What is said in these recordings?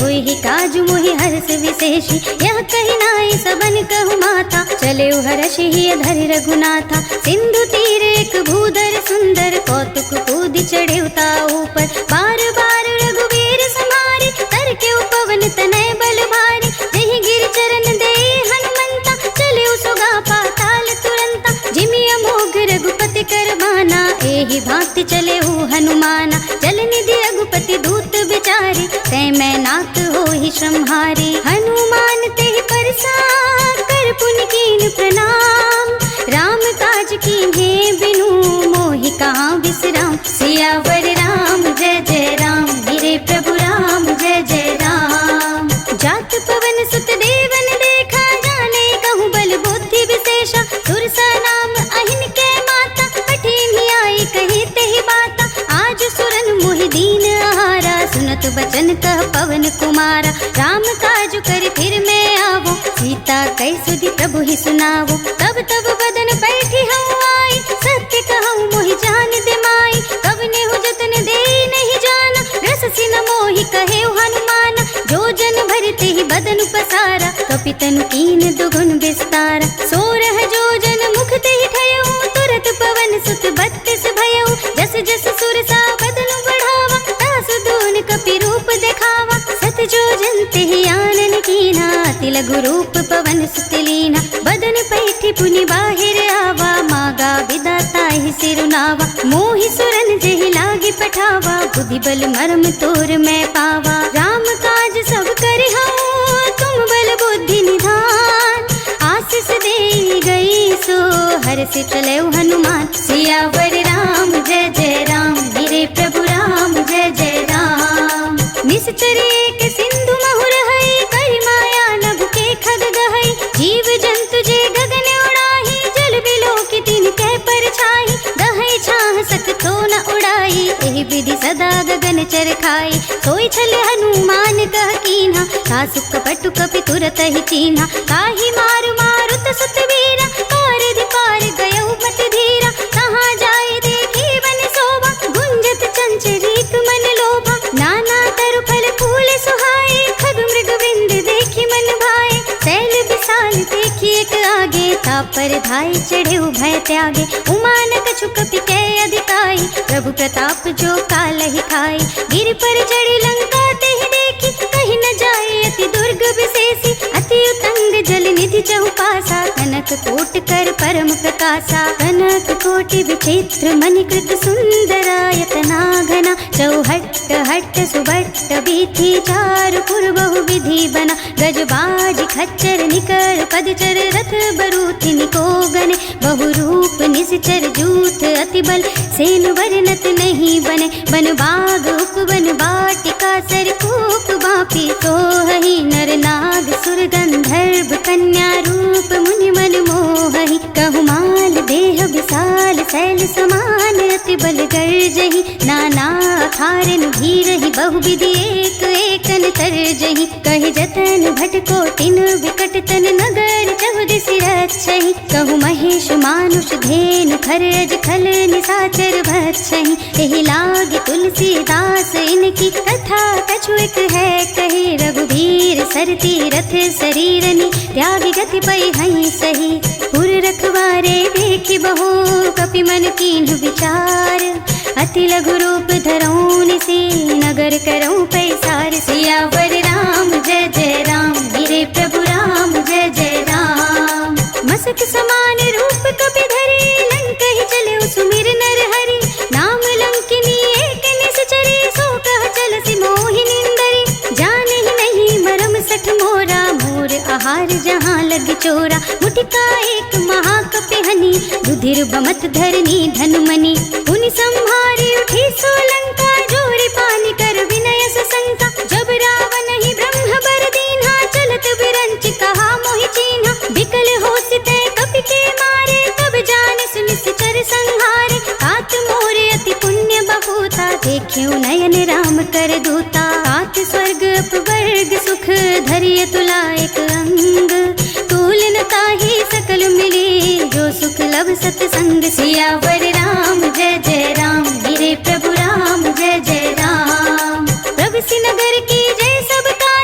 हुई ही काजु मोहि हर्ष विशेषी। यह कही नाई सबन कहु माता, चले हर्षि ही धरि रघुनाथा। सिंधु तीर एक भूधर सुंदर, कौतुक कूद चढ़े उता ऊपर। बार बार रघुवीर समारे, तर के पवन तनय बल भारी। जहि गिर चरण दे हनुमंता, चले सुगा पाताल तुरंता। जिमि अमोघ रघुपति कर बाना, एहि भांति चले हनुमाना। जल निधि रघुपति दूत बिचारे, तै मैं नाथ होहि श्रमहारी। हनुमान तेहि परसा, कर पुनि कीन प्रणाम। राम काज कीन्हे बिनु, मोहि कहाँ विश्राम। सियावर राम जय जय राम, मेरे प्रभु राम जय जय राम। जात पवन सुत देवन देखा, जाने कहूँ बल बुद्धि विशेषा। सुरसा नाम अहिन के माता, कठिन ही आई कही तेहि बाता। आज सुरन मोहि दीन आहारा, सुनत बचन कह पवन कुमारा। राम काज कर फिर मैं आवो, सीता कई सुधि प्रभु ही सुनावो। तब तब बदन बैठी हूँ आई, सत्य कहूँ मोहि जान दे माई। कब ने हो जतन दे नहीं जाना, रस सिन मोहि कहे हनुमाना। जो जन भरते ही बदन पसारा, कपितन कीन दुगुन विस्तारा। सोरह जो जन मुख ते ही ठयऊ, तुरत पवन सुत 32 भयऊ। जस जस सुरसा बदन बढ़ावा, तास दून कपि रूप दिखावा। सत जो जन ते ही आनन कीना, अति लघु रूप पवन सुत लीना। बदन पैठी पुनि बाहिर आवा, मागा विदाता ही सिरुनावा। मोहि सुरन जेहि लागी पठावा, बुद्धि बल मरम तोर मैं पावा। राम काज सब करे हूँ, तुम बल बुद्धि निधान। आशीष दे गई सो, हर्ष चले हनुमान। सियावर राम जय जय राम, मेरे प्रभु राम जय जय राम। निश्चर एक सिंधु महुर है, करी माया नभ के खग गहई। जीव जंतु जे गगन उड़ाही, जल बिलो की तीन कै पर छाई। दहई छाह सकतो न उड़ाई, एहि विधि सदा गगन चर खाई। सोई छल हनुमान कह कीन्हा, सासु कपटु कपि तुरत ही चीन्हा। काहि मारु मारुत सुत वीरा, पार पार गयउ मत धीरा। कहाँ जाए देखी बन शोभा, गुंजत चंचरीक मन लोभा। नाना तरु फल फूल सुहाए, खग मृग विंद देखी मन भाए। शैल विशाल देखी एक आगे, तापर धाई चढ़े भय त्यागे। उमान कछु कपि कै अधिकाई, प्रभु प्रताप जो काल ही खाई। गिर पर चढ़ी लंका ते ही देखी, कहीं न जाए अति दुर्ग विशेषी। अति उतंग जल निधि चहुपासा, कनक कोट कर परम प्रकाशा। कनक कोटि विचित्र मणिकृत सुंदरायतना घना। चौहट्ट हट्ट सुबट्ट बीथी, चारु पुर बहु विधि बना। गजबाज खच्चर निकर पदचर, रथ बरूथि निको गने। बहु रूप निश्चर जूथ, अति बल सेन वर्णत नहीं बने। बन बाग उपवन बाटिका, सरकूप बापी सोहहि। नर नाग सुर गंधर्व कन्या, रूप मुनि मन मोहहि। कहु माल देह विशाल, शैल समान अति बल गर्जहि। नाना अखारन भीरहि, बहु विधि एक एकन तरजहि। कहि जतन भट कोटिन, विकट तन नगर चहुदिस रक्षहि। कहु महेश मानुष धेनु, खरज खल निशाचर भक्षहि। एहि लागी तुलसीदास, इनकी कथा कछु एक है कहे। रघुवीर सरती रथ शरीरनि, त्यागी गति पै हई सही। पुर रखवारे देखि बहु, कपि मन कीन्ह विचार। अति लघु रूप धरऊँ निसी, नगर करऊँ पैसार। सियावर राम जय जय राम, मेरे प्रभु राम जय जय राम। मसक समान रूप कपि धरि, लंक ही चले सुमिर नर हरि। नाम लंकिनी एक निश्चरी, सो कह चलसि मोहि निंदरी। जाने ही नहीं मरम सठ मोरा, मोर आहार जहाँ लग चोरा। मुटिका एक महाकपि हनि, रुधिर बमत धरनी धनुमनि। पुनि संहारी उठी सोलंका, जोरी पानी कर विनय सशंका। जब रावण ही ब्रह्म बर दीन्हा, चलत बिरंच कहा मोहि चीन्हा। बिकल होसि तै कपि के मारे, तब जाने सुनिश्चर संहारे। तात मोरे अति पुण्य बहूता, देख्यो नयन राम कर दूता। तात स्वर्ग अपवर्ग सुख, धरिय तुला एक अंग। तूल न ताहि सकल मिले, जो सुख लब सतसंग। सियावर राम जय जय राम, मेरे प्रभु राम जय जय राम। प्रभु सिनगर की जय सब का,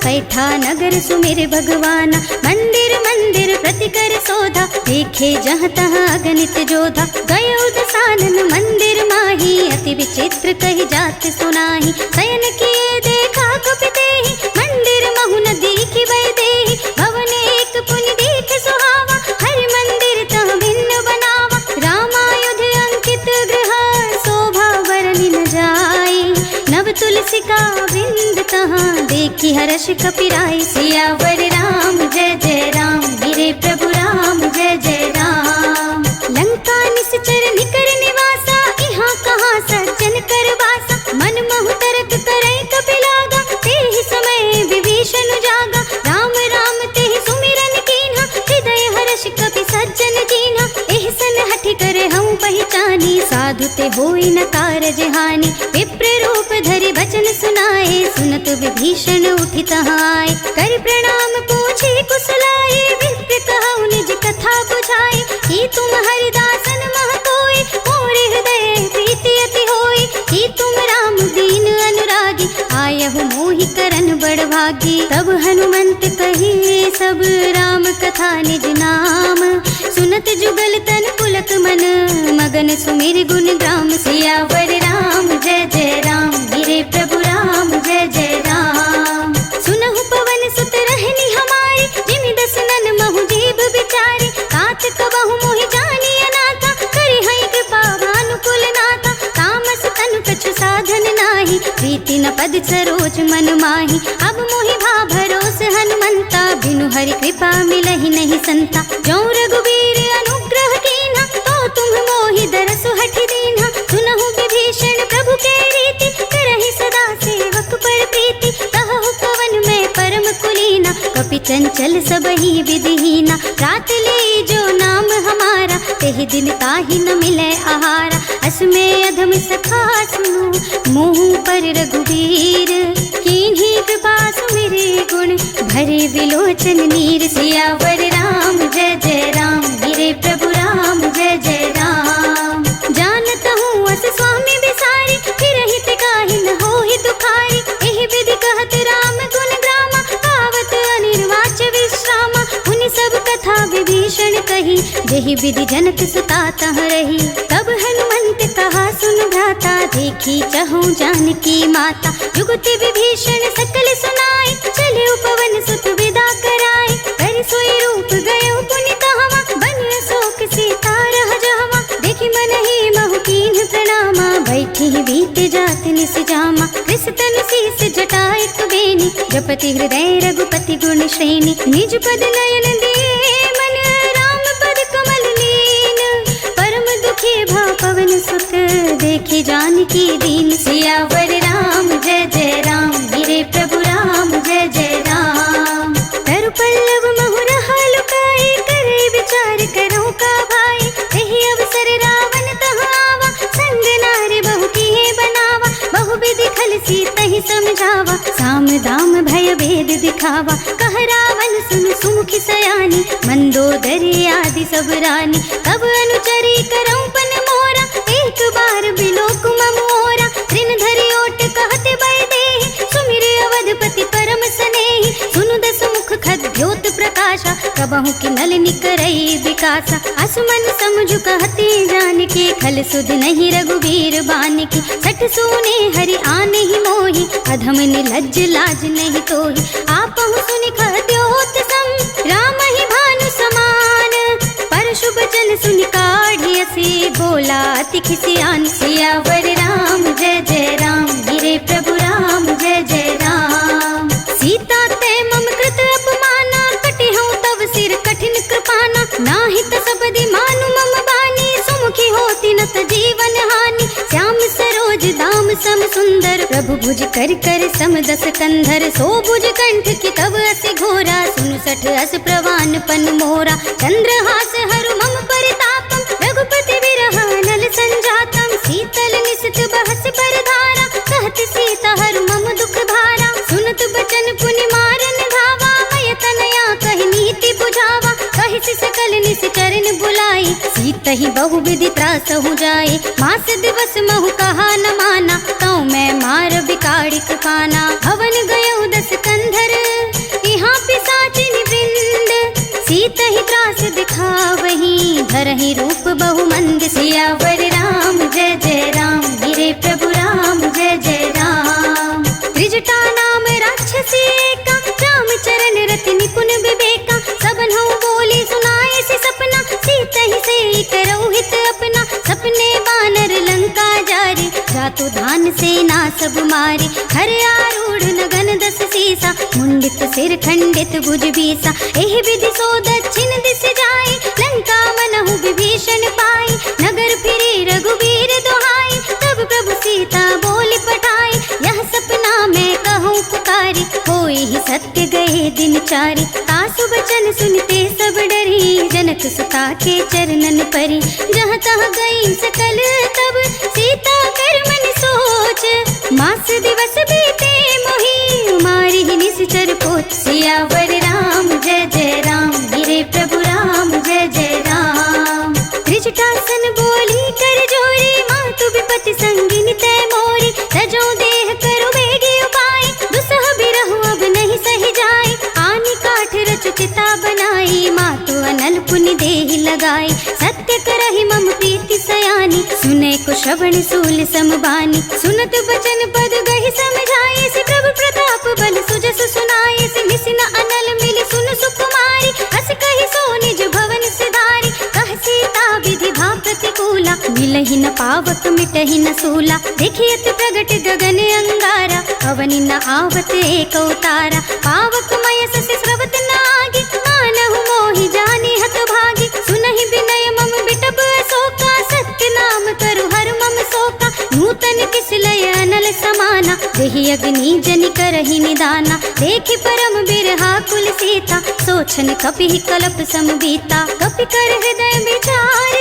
कैठा नगर सुमिर भगवाना। मंदिर मंदिर प्रति कर सोधा, देखे जहाँ तहाँ अगणित जोधा। गयो दसानन मंदिर माही, अति विचित्र कही जात सुनाही। शयन किए देखा कपितेहि, मंदिर महु न दीखि वैदेही। भवन एक पुनि देख सुहावा, हरि मंदिर तह भिन्न बनावा। रामायुध अंकित गृह, शोभा वर्णि न जाई। नव तुलसी का वृंद तहाँ, देखी हर्ष कपिराई। सियावर राम जय जय राम, मेरे प्रभु राम जय जय राम। लंका निश्चर निकर निवासा, यहाँ कहाँ सज्जन कर वासा। मन महु तरक करे कपिलागा, तेहि समय विभीषण जागा। राम राम तेहि सुमिरन कीन्हा, हृदय हर्ष कपि सज्जन कीन्हा। एहसन हठि कर हऊँ पहचानी, साधु ते होई न कारज हानि। विप्र रूप धरि वचन सुनाए, सुनत विभीषण उठि तहाँ आए। कर प्रणाम पूछे कुशलाए, विप्र कहु निज कथा बुझाए। कि तुम हरिदासन मह कोई, मोरे हृदय प्रीति अति होई। कि तुम राम दीन अनुरागी, आयहु मोहि करन बड़ भागी। तब हनुमंत कही सब राम कथा निज नाम। सुनत जुगल तन पुलक मन, मगन सुमिर गुण ग्राम। सियावर राम जय जय राम, मेरे प्रभु राम जय जय राम। सुनहु पवन सुत रहनी हमारी, जिमि दसनन महु जीव बिचारी। तात कबहु मोहि जानी अनाथा, करि हई कृपा भानुकुल नाथा। तामस तनु कछु साधन नाही, प्रीति न पद सरोज मन माही। अब मोहि भा भरोस हनुमंता, बिनु हरि कृपा मिलहि नहीं संता। जो रघुवीर अनुग्रह कीन्हा, तो तुम मोहि दरसु हठि दीन्हा। सुनहु विभीषण प्रभु के रीति, करहि सदा सेवक पर प्रीति। कहु पवन में परम कुलीना, कपि चंचल सबहि विधिहीना। रात ले जो नाम हमारा, तेहि दिन ताहि न मिले आहारा। अस में अधम सखा सुनो, मुँह पर रघुवीर। कीन्ही कृपा सुमिरे गुण, भरे विलोचन नीर। सियावर राम जय जय राम, मेरे प्रभु राम जय जय राम। जानत हूँ अस स्वामी विसारी, फिर हित काहि न होहि दुखारी। एहि विधि कहत राम गुण ग्रामा, पावत अनिर्वाच विश्रामा। उनि सब कथा विभीषण कही, जेहि विधि जनक सुता तह रही। तब हनुमंत कहा सुन भ्राता, देखी चहु जानकी माता। जुगति विभीषण सकल सुनाई, चले पवन सुत विदा कराई। कर सोई रूप गयो पुनि कहवा, बन शोक सीता रह जहवा। देखि मन ही महु कीन्ह प्रणामा, बैठी बीत जात निस जामा। कृष तन शीस जटा एक बेनी, जपति हृदय रघुपति गुण श्रेणी। निज पद नयन दिए मन, राम पद कमल लीन। परम दुखी भा पवन सुत, देखि जानकी दीन। सियावर राम जय जय राम, मेरे प्रभु राम जय जय राम। तरु पल्लव महु रहा लुकाई, करे विचार करो का भाई। एहि अवसर रावण तहाँ आवा, संग नारी बहु किए बनावा। बहु विधि खल सीतहि समझावा, साम दाम भय भेद दिखावा। कह रावण सुन सुमुखी सयानी, मंदोदरी आदि सब रानी। तब अनुचरी करऊं पन मोरा, एक बार बिलोक मम ओरा। तृण धरि ओट कहते वैदेही, सुमिरे अवधपति परम सनेही। सुनु दस मुख खद्योत प्रकाशा, कबहु कि नल निकरई विकासा। असमन समझु कहते जानकी, खल सुध नहीं रघुवीर बानिकी। सठ सुने हरि आने ही मोहि, अधम निलज्ज लाज नहीं तोहि। आपहु सुनि खद्योत सम, राम ही भानु समान। पर शुभ चन सुनि काढ़ी असी, बोला अति खिसियान। सियावर राम जय जय राम, मेरे प्रभु राम जय जय राम। सीता ते मम कृत अपमाना, कटि हूँ तव सिर कठिन कृपाना। नाहित सबदि मानु मम बानी, सुमुखी होती न त जीवन हानि। श्याम सरोज दाम सम सुंदर, प्रभु भुज कर कर सम दस कंधर। सो भुज कंठ की तब असि घोरा, सुनु सठ अस प्रवान पन मोरा। चंद्रहास हरु मम परितापम, रघुपति विरह नल संजातम। शीतल निशित बहस पर धारा, कहत सीता हरु मम दुख भारा। सुनत बचन पुनि मारन धावा, मय तनया कहि नीति बुझावा। कहि सकल निस चरण बुलाई, सीतहि बहु विधि त्रास हो जाए। मास दिवस महु कहा न माना, तौ मैं मार बिकाड़िक पाना। हवन गयो दस कंधर, चरण रति निपुण विवेका सबन हूँ बोली सुनाए से सपना सीत ही से करो हित अपना सपने बानर लंका जारी जातु धान सेना सब मारी हर आरूढ़ नगन दस सीसा मुंडित सिर खंडित भुज बीसा एह विधि सो दक्षिण दिस जाए लंका मनहु विभीषण पाई नगर फिरे रघुबीर दुहाई तब प्रभु सीता बोली पठाई यह सपना मैं कहूँ पुकारी होई ही सत्य गए दिन चारि तासु बचन सुनते सब डरी जनक सुता के चरणन परी जहाँ तहाँ गई सकल तब सीता कर मन सोच मास दिवस बीते मोहि मारी ही निश्चर पोत सियावर राम जय जय राम गिरे प्रभु राम जय जय राम त्रिजटासन बोली कर जोरी मातु विपति संगिनी तय मोरी तजो देह करो बेगी उपाय दुसह बिरहु अब नहीं सही जाए आनी काठ रच चिता बनाई मातु अनल पुनि देहि लगाई सत्य करहि मम प्रीति सयानी सुने को श्रवण सूल समबानी सुनत बचन पद गहि समझाए से प्रभु प्रताप बल सुजस सुनाए से निसिन अनल मिली सुन सुकुमारी अस कहि सो निज भवन सिधारी कह सीता विधि भा प्रतिकूला मिलहि न पावक मिटहि न सूला देखियत प्रगट गगन अंगारा अवनि न आवत एक अवतारा पावक मय सस स्रवत नागी मानहु मोहि जानी हत भागी सुनहि विनय मम बिटप अशोका सत्य नाम करु हर मम शोका नूतन किस लय अनल समाना देहि अग्नि जनि करहि निदाना देखि परम बिरहा कुल सीता सोचन कपि कलप समबीता कपि कर हृदय विचार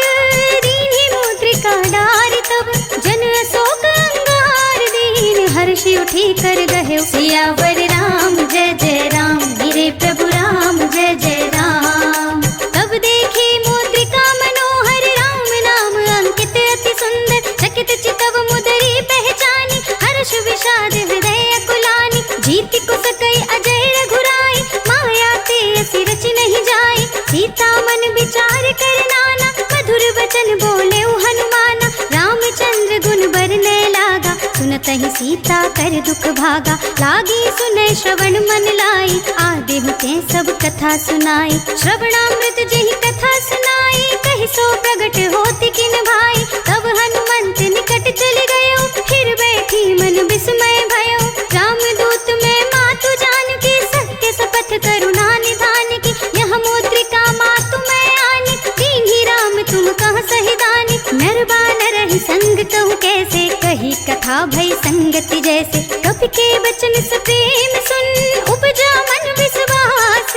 दीन्हि मुद्रिका डारि तब जन अशोक अंगार दीन हर्षि उठी कर गहे सियावर राम जय जय राम गिरे प्रभु राम जय जय राम तब देखी मुद्रिका मनोहर राम नाम अंकित अति सुंदर चकित चितव मुदरी पहचानी हर्ष विषाद हृदय अकुलानी जीति को सकई अजय रघुराई माया ते असी रच नहीं जाए सीता मन विचार कर नाना मधुर वचन बोले हनुमाना रामचंद्र गुण बरने लागा सुनत ही सीता कर दुख भागा लागी सुने श्रवण मन लाई आदि होते सब कथा सुनाई श्रवणामृत जही कथा सुनाई कहि सो प्रगट होति किन भाई तब हनुमंत निकट चले गयो फिर बैठी मन विस्मय भयो रामदूत में मातु जान की सत्य शपथ करुणा निधान की यह मुद्रिका मातु मैं आनी दीन्हि राम तुम कह सही दानी नरबान रही संग कहूँ कैसे कही कथा भई संगति जैसे कपि के वचन से प्रेम सुन उपजा मन विश्वास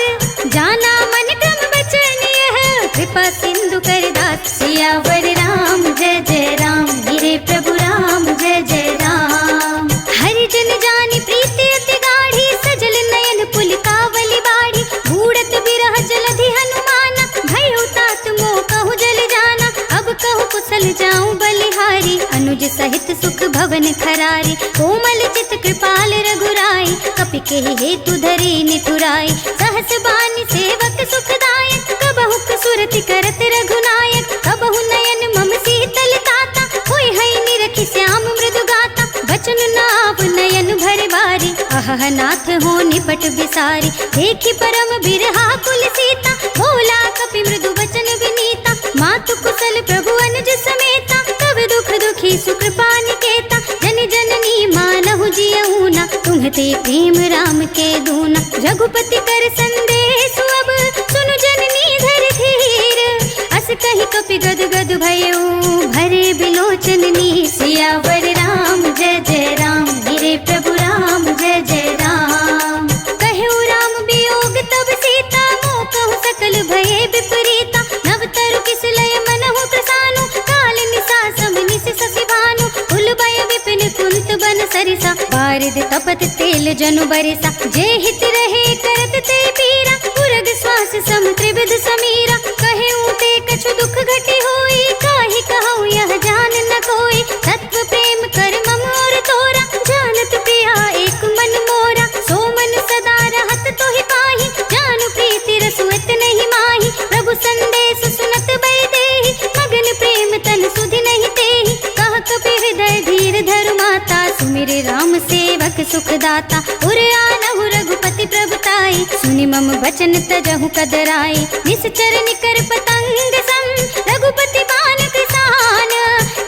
जाना मन क्रम वचन यह कृपा सिंधु कर दास सियावर राम जय जय राम गिरे प्रभु राम जय जय राम हरि जन जानी प्रीति अति गाढ़ी सजल नयन पुलिकावली बाढ़ी बूढ़त बिरह जलधि हनुमाना भय तात मोह कहु जल जाना अब कहु कुशल जाऊं बलिहारी अनुज सहित सुख भवन खरारी कोमल चित कृपाल रघुराई कपि के हेतु धरी निठुराई सहस बानी सेवक सुखदायक कबहु सुरति करत रघुनायक कबहु नयन मम शीतल ताता होय है निरखि श्याम मृदु गाता बचन नाव नयन भर बारी अहह नाथ हो निपट बिसारी देखि परम बिरहा कुल सीता बोला कपि मृदु वचन विनीता मातु कुशल प्रभु अनुज समेता कब दुख दुखी सुकृपा निकेता जन जननी मानहु जियऊना तुम्हते प्रेम राम के दूना रघुपति कर संदेश अब सुनु जननी धर धीर अस कहि कपि गद गद भयो भरे बिलोचन नीर सियावर राम जय जय राम गिरे प्रभु राम जय जय राम कहु राम वियोग तब सीता मोह कहु सकल भये विपरीता नव तरु किस लय मनहु प्रसानु काल निसा सब निस ससि भानु उल भय विपिन कुंत बन सरिसा बारिद तपत तेल जनु बरिसा जे हित रहे करत ते पीरा उरग श्वास सम त्रिविध समीरा कहे ऊते कछु दुख घटी होई काहि कहूँ यह जान न कोई तत्व प्रेम कर मम और तोरा जानत प्रिया एक मन मोरा सो मन सदा रहत तो ही पाही जानु प्रीति रसुत नहीं माही प्रभु संदेश सुनत बै देहि मगन प्रेम तन सुधि नहीं तेहि कह कपि हृदय धीर धरु माता सुमिर राम सेवक सुखदाता उर आनहु रघुपति प्रभुताई जाई, सुनि मम बचन तजहु कदराई। निश्चर निकर पतंग सम, रघुपति बान किसान।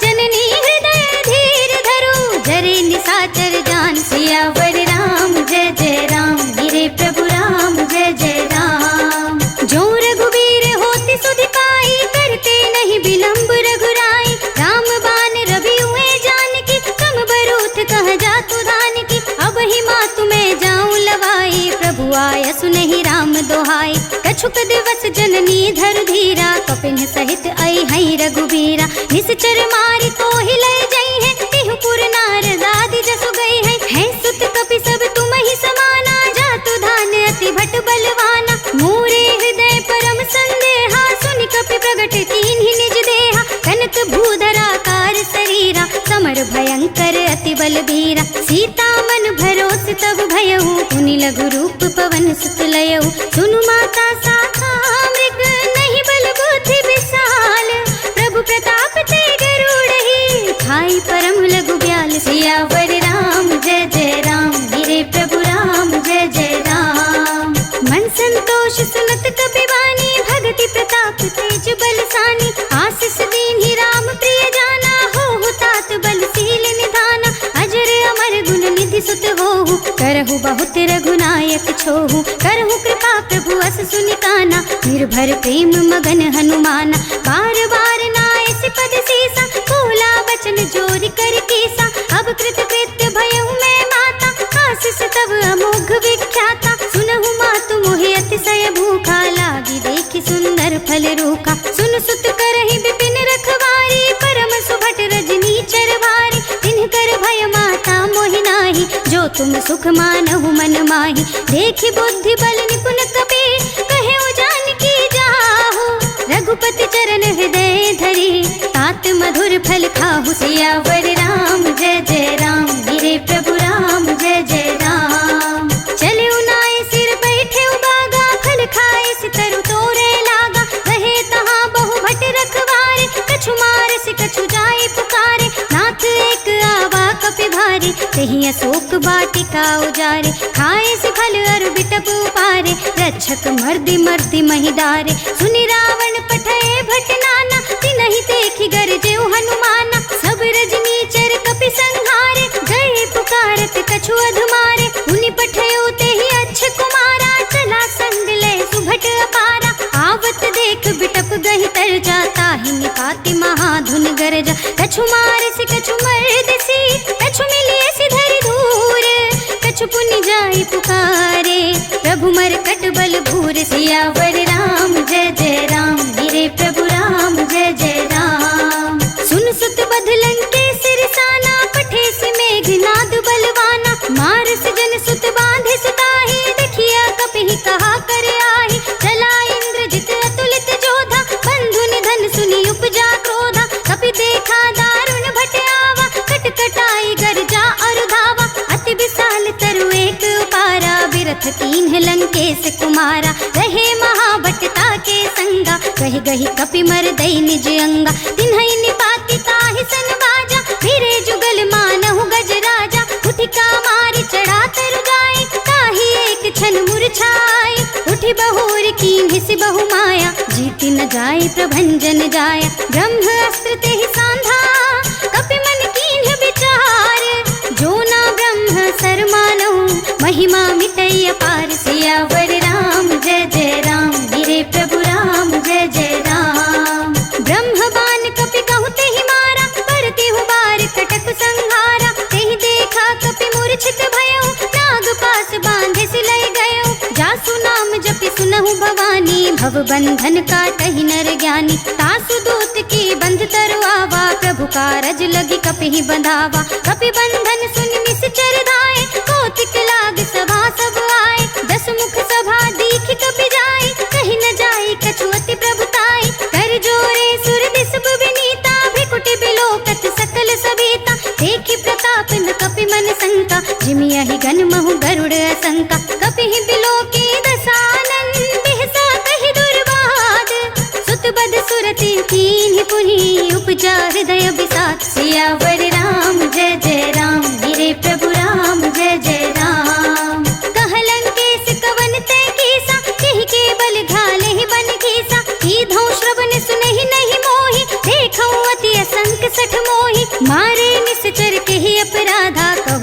जननी हृदय धीर धरो, जरे निशाचर जान। सियावर राम जय जय राम, मेरे प्रभु राम जय जय राम। जो रघुवीर होति सुधि पाई, करते नहीं विलंब रघुराई। राम बान रवि हुए जानकी, कम बरूथ कह जातु धानकी। अब ही मातु मैं जाऊं लवाई, प्रभु आय सुनहि राम दोहाई। कछुक दिवस जननी धर धीरा, कपिन सहित आई हई रघुबीरा। निश्चर मारी तो हिलय जई है, तिहुपुर नारद आदि जसु गई है। सुत कपि सब तुम ही समाना, जातु धान अति भट बलवाना। मोरे हृदय परम संदेहा, सुनि कपि प्रगट कीन्हि निज देहा। कनक भूधराकार शरीरा, समर भयंकर अति बलबीरा। सीता मन भरोस तब भयउ, पुनि लघु रूप पवन सुत लयउ। सुनु माता साखा मृग, नहीं बल बुद्धि विशाल। प्रभु प्रताप ते गरुड़हि, खाई परम लघु ब्याल। सियावर राम जय जय राम, मेरे प्रभु राम जय जय राम। मन संतोष सुनत कपि वाणी, भगति प्रताप तेज बलसानी। आशीष दीन्हि राम प्रिय जाना, होहु तात बलशील निधाना। अजर अमर गुण निधि सुत होहु, करहु बहुत रघुनायक छोहु। करहु कृपा प्रभु अस सुनि काना, निर्भर प्रेम मगन हनुमाना। बार बार नाय सिपद सीसा, बोला बचन जोरि कर केसा। अब कृत कृत्य भयउ मैं माता, आशीष तब अमोघ विख्याता। सुनहु मातु मोहि अतिशय भूखा, लागी देखि सुंदर फल रूखा। सुन सुत करहि विपिन रखवारी, परम सुभट रजनी चरवारी। तिन्ह कर भय माता मोहि नाही, जो तुम सुख मानहु मन माही। देखि बुद्धि बल निपुण कपि, कहेउ जानकी जाहु। रघुपति चरण हृदय धरि, तात मधुर फल खाहु। सियावर राम जय जय राम, मेरे प्रभु राम जय जय राम। चले उनाए सिर बैठे उबागा, फल खाए सितरु तोरे लागा। रहे तहाँ बहु भट रखवारे, कछु मार से कछु जाए पुकारे। नाथ एक आवा कपि भारी, तेहि अशोक वाटिका उजारे। खाए से फल अरु बिटप उपारे, रक्षक मर्दि मर्दि महिदारे। सुनि रावण पठय भट नाना, तिनहि देखि गरजेउ हनुमाना। सब रजनी चर कपि संहारे, गए पुकारत कछु अधुमारे। उनि पठयो तेहि अच्छ कुमारा, चला संग ले सुभट अपारा। आवत देख बिटप गहि तर जाता, ही निपाति महाधुन गरजा। कछु मार से कछु मर्द सी, कछु मिलिए सिधरि धूर। कछु पुनि जाई पुकारे, प्रभु मरकट बल भूर। सियावर राम जय जय राम, मेरे प्रभु राम जय जय राम। सुन सुत बध लंकेश रिसाना, पठे सि मेघनाद बलवाना। मारस जन सुत बांधे सुताही, देखिया कपिहि कहा कर आही। चला इंद्रजित अतुलित जोधा, बंधु निधन सुनि उपजा क्रोधा। कपि देखा दारुण भट आवा, कटकटाई गरजा और धावा। अति विशाल तरु एक उपारा, बिरथ कीन्ह लंकेश कुमारा। रहे महाभटता के संगा, कहि गहि कपि मर दई निज अंगा। तिन्हइ निपाति ताहि सन बाजा, फिरे जुगल मानहु गजराजा। उठिका मारि चढ़ा तरु जाई, ताहि एक छन मूर्छाई। उठि बहोर कीन्हि सि बहु माया, जीति न जाय प्रभंजन जाया। ब्रह्म अस्त्र तेहि सांधा, कपि मन कीन्ह विचार। जो ना ब्रह्म सर मानहु, महिमा मिटै अपार। सियावर राम जय जय राम, मेरे प्रभु राम जय जय राम। ब्रह्म बान कपि कहु तेहि मारा, परति हुबार कटक संहारा। तेहि देखा कपि मूर्छित भयउ, नाग पास बांधे सिलय गयउ। जासु नाम जपि सुनहु भवानी, भव बंधन काटहि नर ज्ञानी। तासु दूत की बंध तरु आवा, प्रभु कारज लगी कपिहि बंधावा। कपि बंधन सुनि निश्चर धाये, कौतिक लाग सभा सब आए। दस मुख सभा दीखि कपि जाए, कहि न जाए कछु अति प्रभुताई। कर जोरे सुर दिसब विनीता, भ्रिकुटि बिलोकत सकल सभीता। देखि प्रताप न कपि मन शंका, जिमियहि गन महु गरुड़ असंका। कपिहि बिलोकी दसानन, बिहसा कहि दुर्वाद। सुत बध सुरति कीन्हि पुनि, उपजा हृदय विषाद। सियावर राम जय जय राम, मेरे प्रभु राम जय जय राम। कह लंकेश कवन ते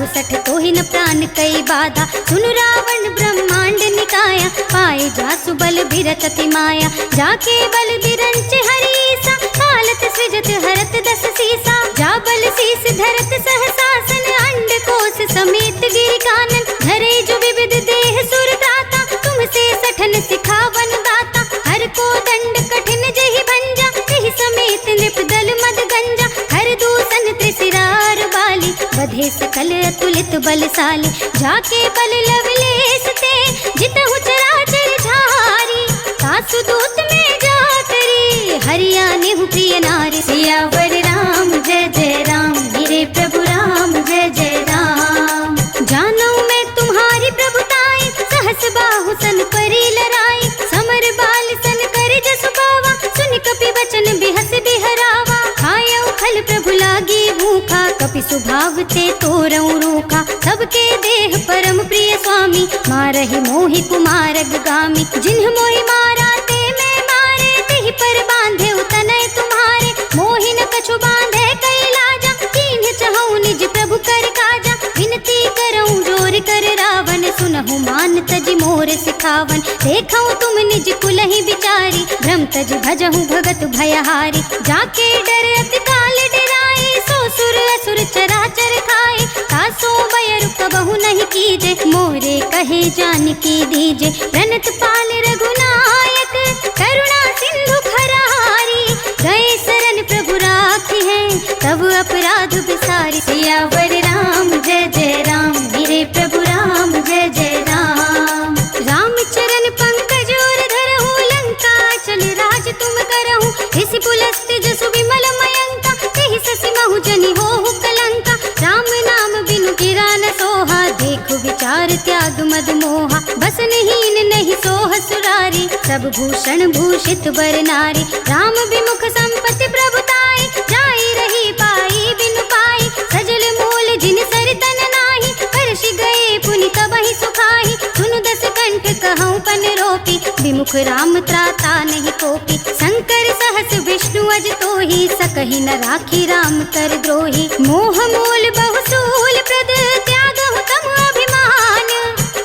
64 तो ही न प्राण कई बाधा। सुन रावण ब्रह्मांड निकाया, पाए जासु बल बिरत अति माया। जाके बल बिरंच हरीसा, कालत सृजत हरत 10 सीसा। जा बल शीस धरत सहसासन, अंड कोश समेत गिरि कानन। धरे जो विविध देह सुर दाता, तुमसे सठन सिखावन दाता। हर को दंड कठिन जहि भंजा, तेहि समेत नृप दल मद गंजा। हर दूषण त्रिशिरार बाली, बधे सकल अतुलित बलशाली। जाके बल लवलेश ते, जितहु चराचर झारी। सासु दूत में जा करी, हरियाने हु प्रिय नारी। सियावर राम जय जय राम, मेरे प्रभु राम जय जय राम। जानू मैं तुम्हारी प्रभुताई, सहस बाहु सन परी लराई। समर बाल सन कर जसु गावा, सुन कपि वचन बिहस बिहरावा। खायउ फल प्रभु लागी भूखा, कपि स्वभाव ते तोरऊ रूखा। सबके देह परम प्रिय स्वामी, मारहि मोहि कुमारग गामी। जिन्ह मोहि मारा ते मैं मारे, तेहि पर बांधे तनय तुम्हारे। मोहि न कछु बांधे कई लाजा, कीन्ह चहु निज प्रभु कर काजा। विनती करऊं जोर कर रावण, सुनहु मान तज मोर सिखावन। देखऊं तुम निज कुलहि बिचारी, भ्रम तज भजहु भगत भयहारी। जाके डर अति काल डराए, सो सुर असुर चराचर खाए। तासो बयर कबहु नहीं कीजे, मोरे कहे जानकी दीजे। प्रणत पाल रघुनायक, करुणा सिंधु खरारी। गए शरण प्रभु राखी है, तब अपराध बिसारी। सियावर राम जय जय राम, मेरे प्रभु राम जय जय राम। राम चरण पंकज और धरहु, लंका चल राज तुम करहु। इसी पुलस्त जसु विमल मयंका, तेहि ससि महु जनि होहु कलंका। राम नाम बिनु गिरा न सोहा, देखु विचार त्याग मद मोहा। बसनहीन नहीं सोह सुरारी, सब भूषण भूषित बर नारी। राम विमुख संपत्ति प्रभुताई, जाई रही पाई बिनु पाई। सजल मूल जिन सर तन नाही, परषि गए पुनि तबहि सुखाही। सुनु 10 कंठ कहऊं पन रोपी, विमुख राम त्राता नहीं कोपी। शंकर सहस विष्णु अज तोहि, सकहि न राखी राम कर द्रोही। मोह मूल बहुसूल प्रद, त्यागहु तम अभिमान।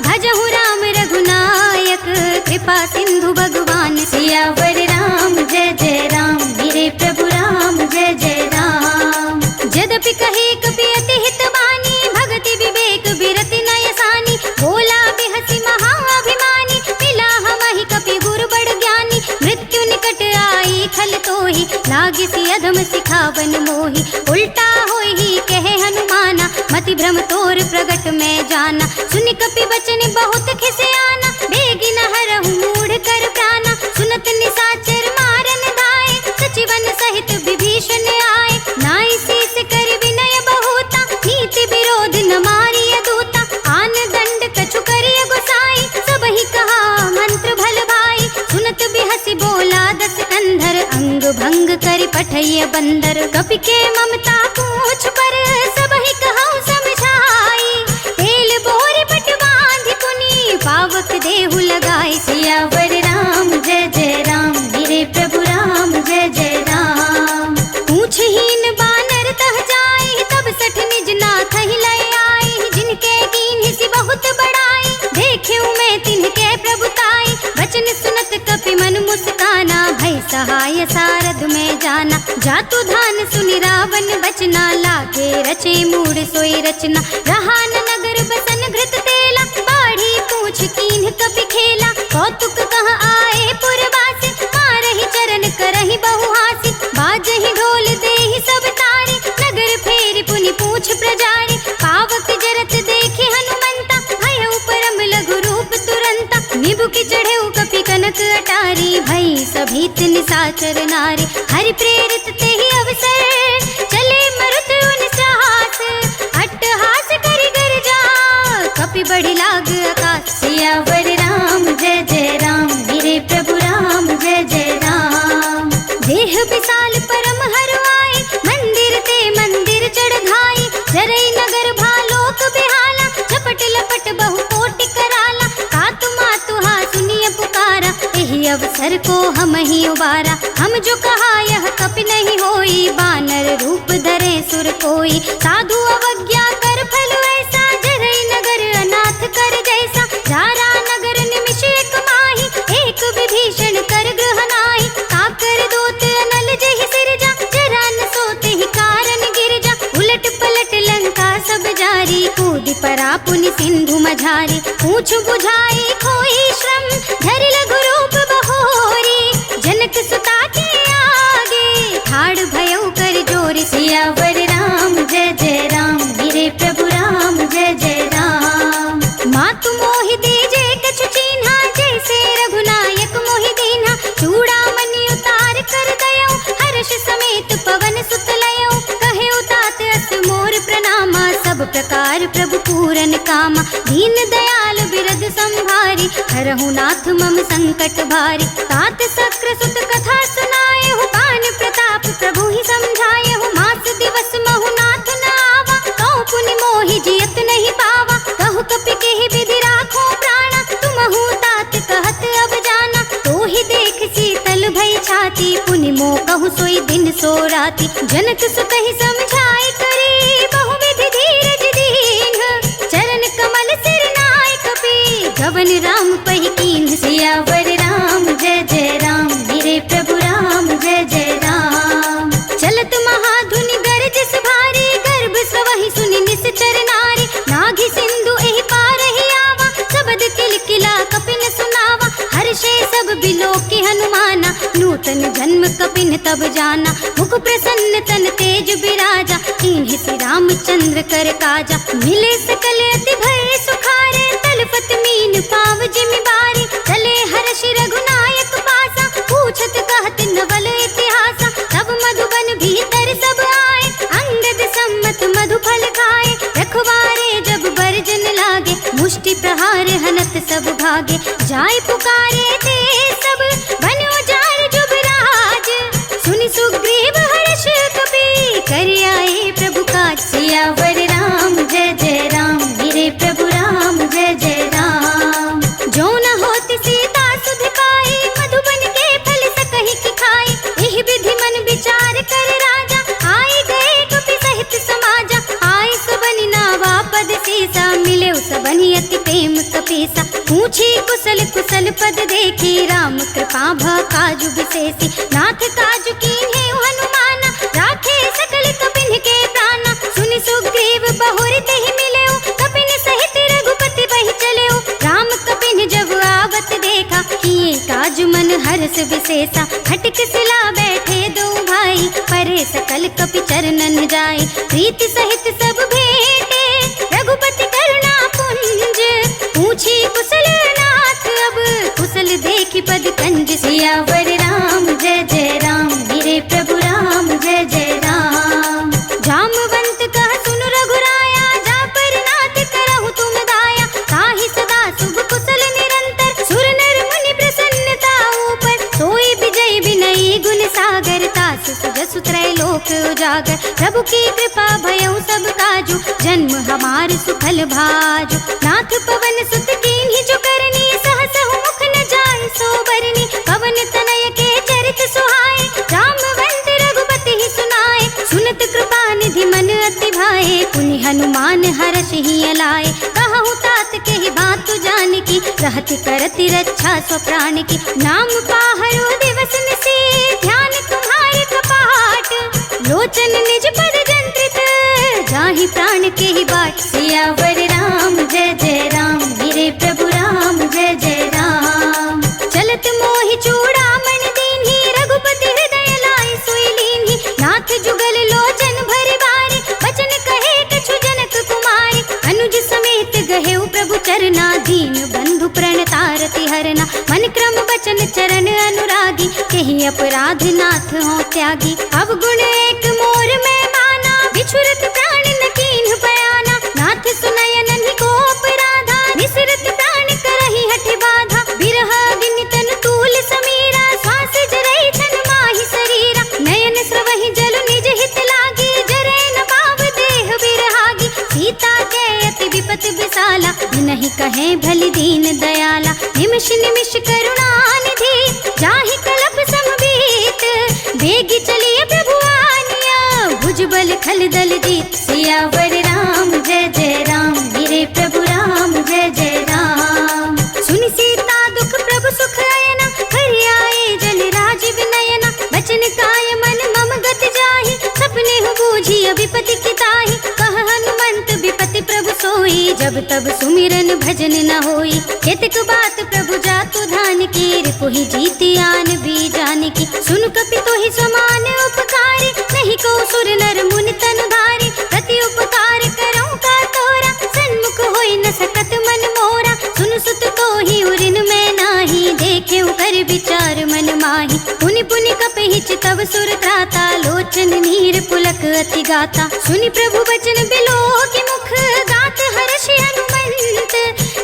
भजहु राम रघुनायक, कृपा सिंधु भगवान। सियावर राम जय जय राम, मेरे प्रभु राम जय जय राम। यद्यपि कहे कपि अति हितवानी, भगति विवेक बिरति नय सानी। बोला बिहसि महाअभिमानी, मिला हमहि कपि गुरु बड़ ज्ञानी। मृत्यु निकट आई खल तोहि, लागिसि अधम सिखावन मोहि। उल्टा होहि कहे हनुमाना, मति भ्रम तोर प्रगट में जाना। सुनि कपि वचन बहुत खिसियाना, बेगी न हरहु मूढ़ कर प्राणा। सुनत निशाचर मारन धाये, सचिवन सहित विभीषण आए। नाई शीस कर विनय बहुता, नीति विरोध न मारिय दूता। आन दंड कछु करिय गोसाई, सबहि कहा मंत्र भल भाई। सुनत बिहसि बोला 10 कंधर, अंग भंग करि पठैय बंदर। कपि के ममता पूछ पर, सबहि कहऊं समझाई। तेल बोरि पट बांधि पुनि, पावक देहु लगाई। सियावर राम जय जय राम, मेरे प्रभु राम जय जय राम। पूछहीन बानर तह जाई, तब सठ निज नाथ ही लय आई। जिनके कीन्हि बहुत बड़ाई, देखियो मैं तिनके प्रभुताई। वचन सुनत कपि मन मुस्काना, भय सहाय सारद में जाना। जातु धान सुनि रावण बचना, लागे रचे मूढ़ सोई रचना। रहा न नगर बसन घृत तेला, बाढ़ी पूछ कीन्ह कपि खेला। कौतुक कह आए पुरवासी, मारहि चरण करहि बहुहासी। बाजहि ढोल देहि सब तारी, नगर फेरि पुनि पूछ प्रजारी। पावक जरत देखि हनुमंता, भयउ परम लघु रूप तुरंता। निबुकि चढ़ेउ कपि कनक अटारी, भई सभीत निशाचर नारी। हरि प्रेरित तेहि अवसर, चले मरुत उन साहस। अट्टहास करि गर्जा, कपि बढ़ि लाग आकाश। सियावर राम जय जय राम, मेरे प्रभु राम जय जय राम। देह विशाल परम हरवाई, मंदिर ते मंदिर चढ़ धाई। जरई नगर भालोक बिहाला, झपट लपट बहु कोटि कराला। कातु मातु हा सुनिय पुकारा, एहि अवसर को हम ही उबारा। हम जो कहा यह कपि नहीं होई, बानर रूप धरे सुर कोई। साधु अवज्ञा कर फल ऐसा, मझारी, पूछ बुझाई खोई श्रम, धरि लघु रूप बहोरी। जनक सुता के आगे ठाड़ भयउ कर जोरी, सियावर राम जय जय राम, वीरे प्रभु राम जय जय राम। मातु मोहि दीजे कछु चीन्हा, जैसे रघुनायक मोहि दीन्हा। चूड़ामणि उतार कर दयौ, हर्ष समेत पवन सुत लयौ। कहे तात अस मोर प्रणामा, सब प्रकार प्रभु पूरन कामा। दीन दयाल बिरद संभारी, हरहु नाथ मम संकट भारी। तात सक्र सुत कथा सुनाए हो, पान प्रताप प्रभु ही समझाए हो। मास दिवस महु नाथ न आवा, कहु पुनि मोहि जियत नहीं पावा। कहु कपि केहि विधि राखो प्राणा, तुमहु तात कहत अब जाना। तो ही देख शीतल भई छाती, पुनि मोह कहु सोई दिन सो राती। जनक सुत ही समझाए करे, बहु विधि धीरज दीन्ह। चरण कमल सिर नाय कपि, गवन राम पहि कीन्ह। सियावर राम जय जय राम, वीरे प्रभु राम जय जय राम। चलत महाधुनि गरजस भारी, गर्भ सवहि सुनि निश्चर नारी। नाघि सिंधु एहि पारहि आवा, शबद किलकिला कपिन सुनावा। हर्षे सब बिलोके हनुमाना, नूतन जन्म कपिन तब जाना। मुख प्रसन्न तन तेज बिराजा, कीन्हि श्री रामचंद्र कर काजा। मिले सकल अति भय सुखारे, तलपत मीन पाव जिमि बारी। चले हर्ष रघुनायक पासा, पूछत कहत नवल इतिहासा। तब मधुबन भीतर सब आए, अंगद सम्मत मधु फल खाए। रखवारे जब बरजन लागे, मुष्टि प्रहार हनत सब भागे। जाय पुकारे ते सब, बनो जार जुबराज। सुनि सुग्रीव हर्ष कपि, कर आए प्रभु काज। सियावर राम जय जय राम, वीरे प्रभु राम जय जय राम। जो न होति सीता सुध पाई, मधुबन के फल सकहि की खाई। एहि विधि मन विचार कर राजा, आए गए कपि सहित समाजा। आए सबनि नावा पद सीसा, मिले सबनि अति प्रेम कपीसा। पूछी कुशल कुशल पद देखी, राम कृपा भ काजु विशेषी। नाथ काजु कीन्हे हनुमाना, राखे सकल कपिन के प्राणा। सुनि सुग्रीव बहुरि तेहि मिलेउ, कपिन सहित रघुपति बहि चलेउ। राम कपिन जब आवत देखा, किए काजु मन हर्ष विशेषा। खटक सिला बैठे दो भाई, परे सकल कपि चरणन जाए। प्रीति सहित सब भेंटे, रघुपति करुणा पुंज। पूछी कुशल नाथ अब, कुशल देखि पद कंज। सियावर राम जय जय राम, वीरे प्रभु राम जय जय राम। जामवंत कह सुनु रघुराया, जा पर नाथ करहु तुम दाया। ताहि सदा शुभ कुशल निरंतर, सुर नर मुनि प्रसन्नता ऊपर। सोई विजय विनयी गुण सागर, तासु सुजसु त्रैलोक उजागर। प्रभु की कृपा भयउ सब काजु, जन्म हमार सुफल भाजु। नाथ पवन सुत कीन्हि जो करनी, सहसहु मुख न जाय सो बरनी। पवन तनय के चरित सुहाए, रामवंत रघुपति ही सुनाए। सुनत कृपा निधि मन अति भाए, पुनि हनुमान हर्ष ही अलाए। कहु तात के ही बात जानकी, रहति करति रक्षा स्व प्राण की। नाम पाहरो दिवस निसी, ध्यान तुम्हारे कपाट। लोचन निज पद जंत्रित, जाहि प्राण के ही बाट। सियावर राम जय जय राम, वीरे प्रभु राम जय जय राम। चलत मोहि चूड़ामणि दीन्हि, रघुपति हृदय लाए सोई लीन्हि। नाथ जुगल लोचन भरि बारी, बचन कहे कछु जनक कुमारी। अनुज समेत गहेउ प्रभु चरना, दीन बंधु प्रणतारति हरना। मन क्रम बचन चरण अनुरागी, केहि अपराध नाथ हो त्यागी। अब गुण एक मोर में माना, बिछुरत प्राण न कीन्ह बयाना। नाथ सुनय नन्हि को अपराधा, निसरत प्राण करहि हठ बाधा। बिरह अग्नि तन तूल समीरा, श्वास जरई छन माहि शरीरा। नयन स्रवहि जल निज हित लागी, जरै न पाव देह बिरहागी। सीता के अति विपत विसाला, नहीं कहे भली दीन दयाला। निमिष निमिष करुणा निधि, जाहि कलप समबीत। बेगी चलिए प्रभु आनिया, भुजबल खल दल जीत। सियावर राम जय जय राम, वीरे प्रभु राम जय जय राम। सुनि सीता दुख प्रभु सुख अयना, हरि आए जल राज विनयना। बचन काय मन मम गत जाहि, सपने हो बूझी विपति की ताहि। कह हनुमंत विपति प्रभु सोई, जब अब तब सुमिरन भजन न होई। केतक बात प्रभु जातु धान की, रिपुहि जीति आन भी जान की। सुन कपि तोहि समान उपकारी, नहीं को सुर नर मुनि तनु धारी। प्रति उपकार करऊं का तोरा, सन्मुख होई न सकत मन मोरा। सुन सुत तोहि उरिन में नाही, देखे कर विचार मन माही। पुनि पुनि कपहि चितव सुर त्राता, लोचन नीर पुलक अति गाता। सुनि प्रभु वचन बिलो की मुख, गात हर्षि हनुमंत।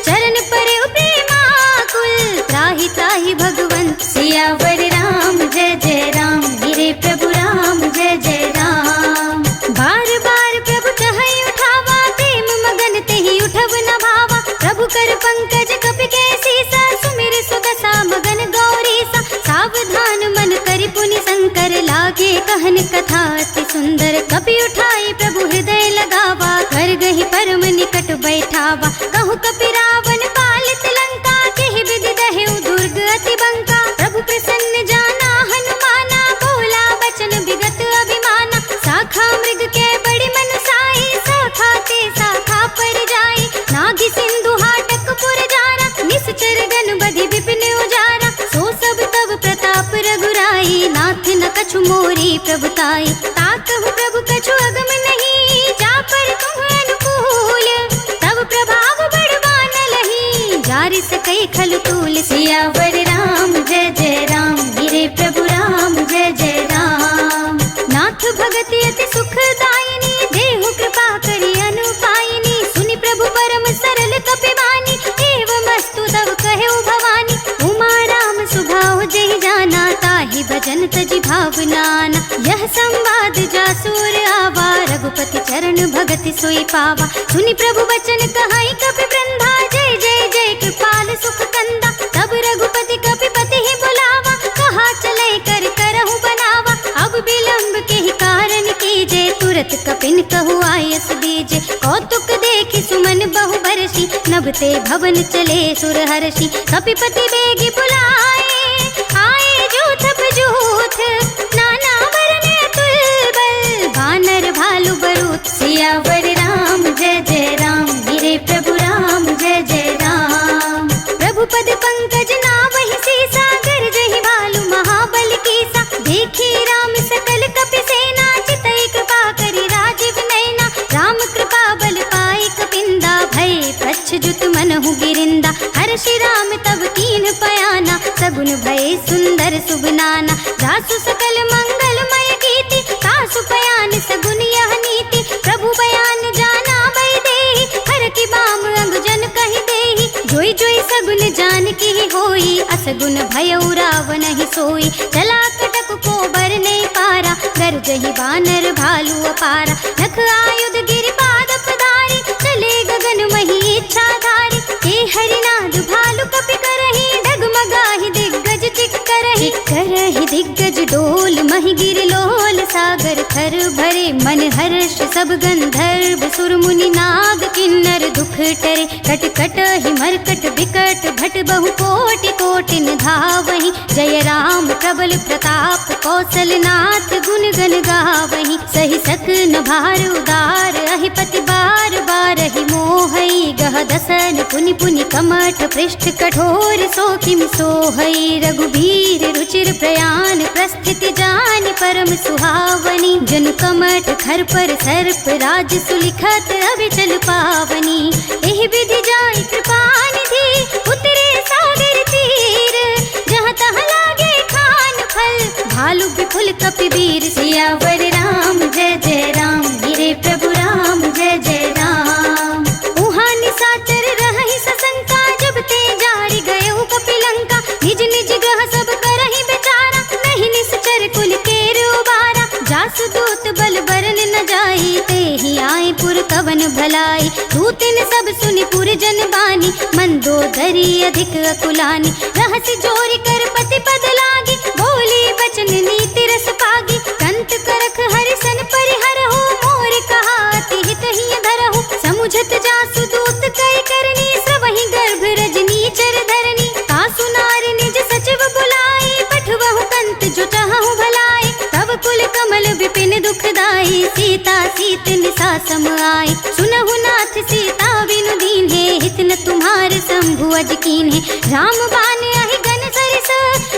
चरण परे प्रेमाकुल, त्राहि त्राहि भगवंत। सियावर राम जय जय राम, मेरे प्रभु राम जय जय राम। बार बार प्रभु कहै उठावा, प्रेम मगन तेहि उठब न भावा। प्रभु कर पंकज कपि के सीसा, सुमिर सुदशा मगन गौरीसा। सावधान मन करि पुनि शंकर, लागे कहन कथा अति सुंदर। कपि उठाई प्रभु हृदय लगावा, कर गहि परम निकट बैठावा। कहु कपि रावण पालित लंका, केहि विधि दहेउ दुर्ग अति बंका। प्रभु प्रसन्न जाना हनुमाना, बोला बचन विगत अभिमाना। शाखा मृग के बड़ी मनुसाई, शाखा ते शाखा पर जाई। नागी सिंधु हाटक पुर जारा, निश्चर गण बधि विपिन उजारा। सो सब तब प्रताप रघुराई, नाथ न कछु मोरी प्रभुताई। ताकहु प्रभु कछु अगम नहीं, जा पर तुम अनुकूल। तब प्रभाव बड़वान लही, जारि सकई खल तूल। सियावर राम जय जय राम, मेरे प्रभु राम जय जय राम। नाथ भगति अति सुखदायिनी, देहु कृपा करि अनुपायिनी। सुनि प्रभु परम सरल कपि बानी, एवमस्तु तब कहेउ भवानी। उमा राम सुभाव जहि जाना, ताहि भजन तजि भावनाना। यह संवाद जासुर आवा, रघुपति चरण भगति सोई पावा। सुनि प्रभु वचन कहै कपि वृंदा, जय जय जय कृपाल सुख कंदा। तब रघुपति कपि पति ही बुलावा, कहा चले कर करहु बनावा। अब विलंब के ही कारण कीजे, तुरत कपिन कहु आयस बीजे। कौतुक देखि सुमन बहु बरसी, नभते भवन चले सुर हर्षि। कपिपति बेगी बुलाए, आए जूथ बजूथ। नाना वरन अतुल बल, वानर भालु बरूथ। सियावर राम जय जय राम, मेरे प्रभु राम जय जय राम। प्रभु पद पंकज नावहि सीसा, गरजहि भालु महाबल कीसा। देखी राम सकल कपि सेना, चितई कृपा करि राजीव नैना। राम कृपा बल पाई कपिंदा, भय प्रच्छजुत मनहु गिरिंदा। हर्षि राम तब कीन पयाना, सगुन भय सुंदर शुभ नाना। जासु सकल मंगलमय कीर्ति, तासु पयान सगुन यह नीति। प्रभु बयान जाना भय देहि, हर की बाम अंग जन कहि देहि। जोई जोई सगुन जान की होई, असगुन भयउ रावण ही सोई। चला कटक को बर नहीं पारा, गरजहि वानर भालु अपारा। नख आयुध गिरि पाद पधारी, चले गगन मही इच्छाधारी। के हरिनाद भालु कपि करहि, डगमगाहि दिग्गज चिक करहि। करहि दिग्गज डोल, महि गिर लोल। सागर थर भरे मन हर्ष, सब गंधर्व सुर मुनि नाग किन्नर दुख टरे। कट कट ही मरकट बिकट, भट बहु कोटि कोटि धावहि। जय राम प्रबल प्रताप, कौशलनाथ गुण गण गावहि। सहि सकन भार उदार, अहिपति बार बार ही मोहई। गह दसन पुनि पुनि कमठ, पृष्ठ कठोर सो किम सोहई। रघुबीर रुचिर प्रयाण, प्रस्थिति जानि परम सुहावनी। जन कमठ खर पर सर्प, राज सुलिखत अविचल पावनी। एहि विधि जाई कृपा निधि, उतरे सागर तीर। जहाँ तहाँ लागे खान फल, भालु विपुल कपिवीर। सियावर राम जय जय राम, मेरे प्रभु राम जय जय राम। उहाँ निशाचर रहहि सशंका, जब ते जारि गयउ कपि लंका। निज निज ग्रह सब करहि बेचारा, नहीं निश्चर कुल केर उबारा। जासु दूत बल बरन न जाई, तेहि आए पुर कवन भलाई। दूतिन सब सुनि पुर जन बानी, मंदोदरी अधिक अकुलानी। रहसि जोरि कर पति पद लागी, बोली बचन नीति रस पागी। कंत करख हरिसन परिहरहु, मोर कहा अति हित ही धरहु। समुझत जासु दूत कई करनी, स्रवहि गर्भ रजनी चर धरनी। तासु नार निज सचिव बुलाई, पठवहु कंत जो चाहु भलाई। तब कुल कमल विपिन दुखदाई, सीता सीत निसा सम आई। सुनहु नाथ सीता बिनु दीन हित न तुम्हार शंभु अज कीन्हे। राम बाण आहि गन सरस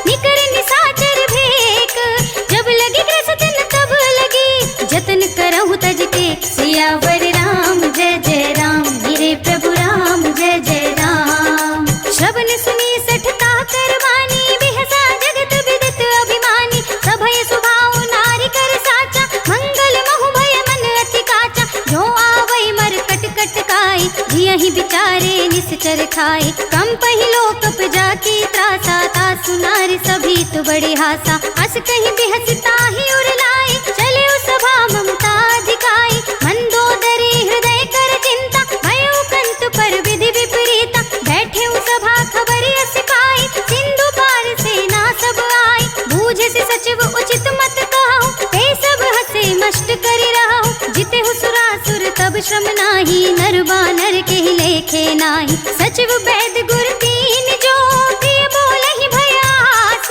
निकर निशाचर भेक। जब लगी ग्रस्त न तब लगी जतन करहु तज टेक। सियावर राम जय जय राम, मेरे प्रभु राम जय जय राम। श्रवण सुनी सठता करवानी, बिहसा जगत विदित अभिमानी। सभय सुभाव नारी कर साचा, मंगल महु भय मन अति काचा। जो आवै मर कट कट काई, जियहि बिचारे निश्चर खाए। कम पहिलो कप जाकी त्रासा, तासु नारी सभी तो बड़े हासा। अस कहीं बिहसता ही उरलाई, चले सभा ममता दिखाई। मंदोदरी हृदय कर चिंता, भयो कंत पर विधि विपरीता। बैठे सभा खबर अस पाई, सिंधु पार सेना सब आई। बूझे से सचिव उचित मत कहो, ते सब हसे मष्ट करि रहो। जिते सुरासुर तब श्रम नाही, नर बानर के लेखे नाही। सचिव वैद गुर तीन जो, प्रिय बोलहि भयास।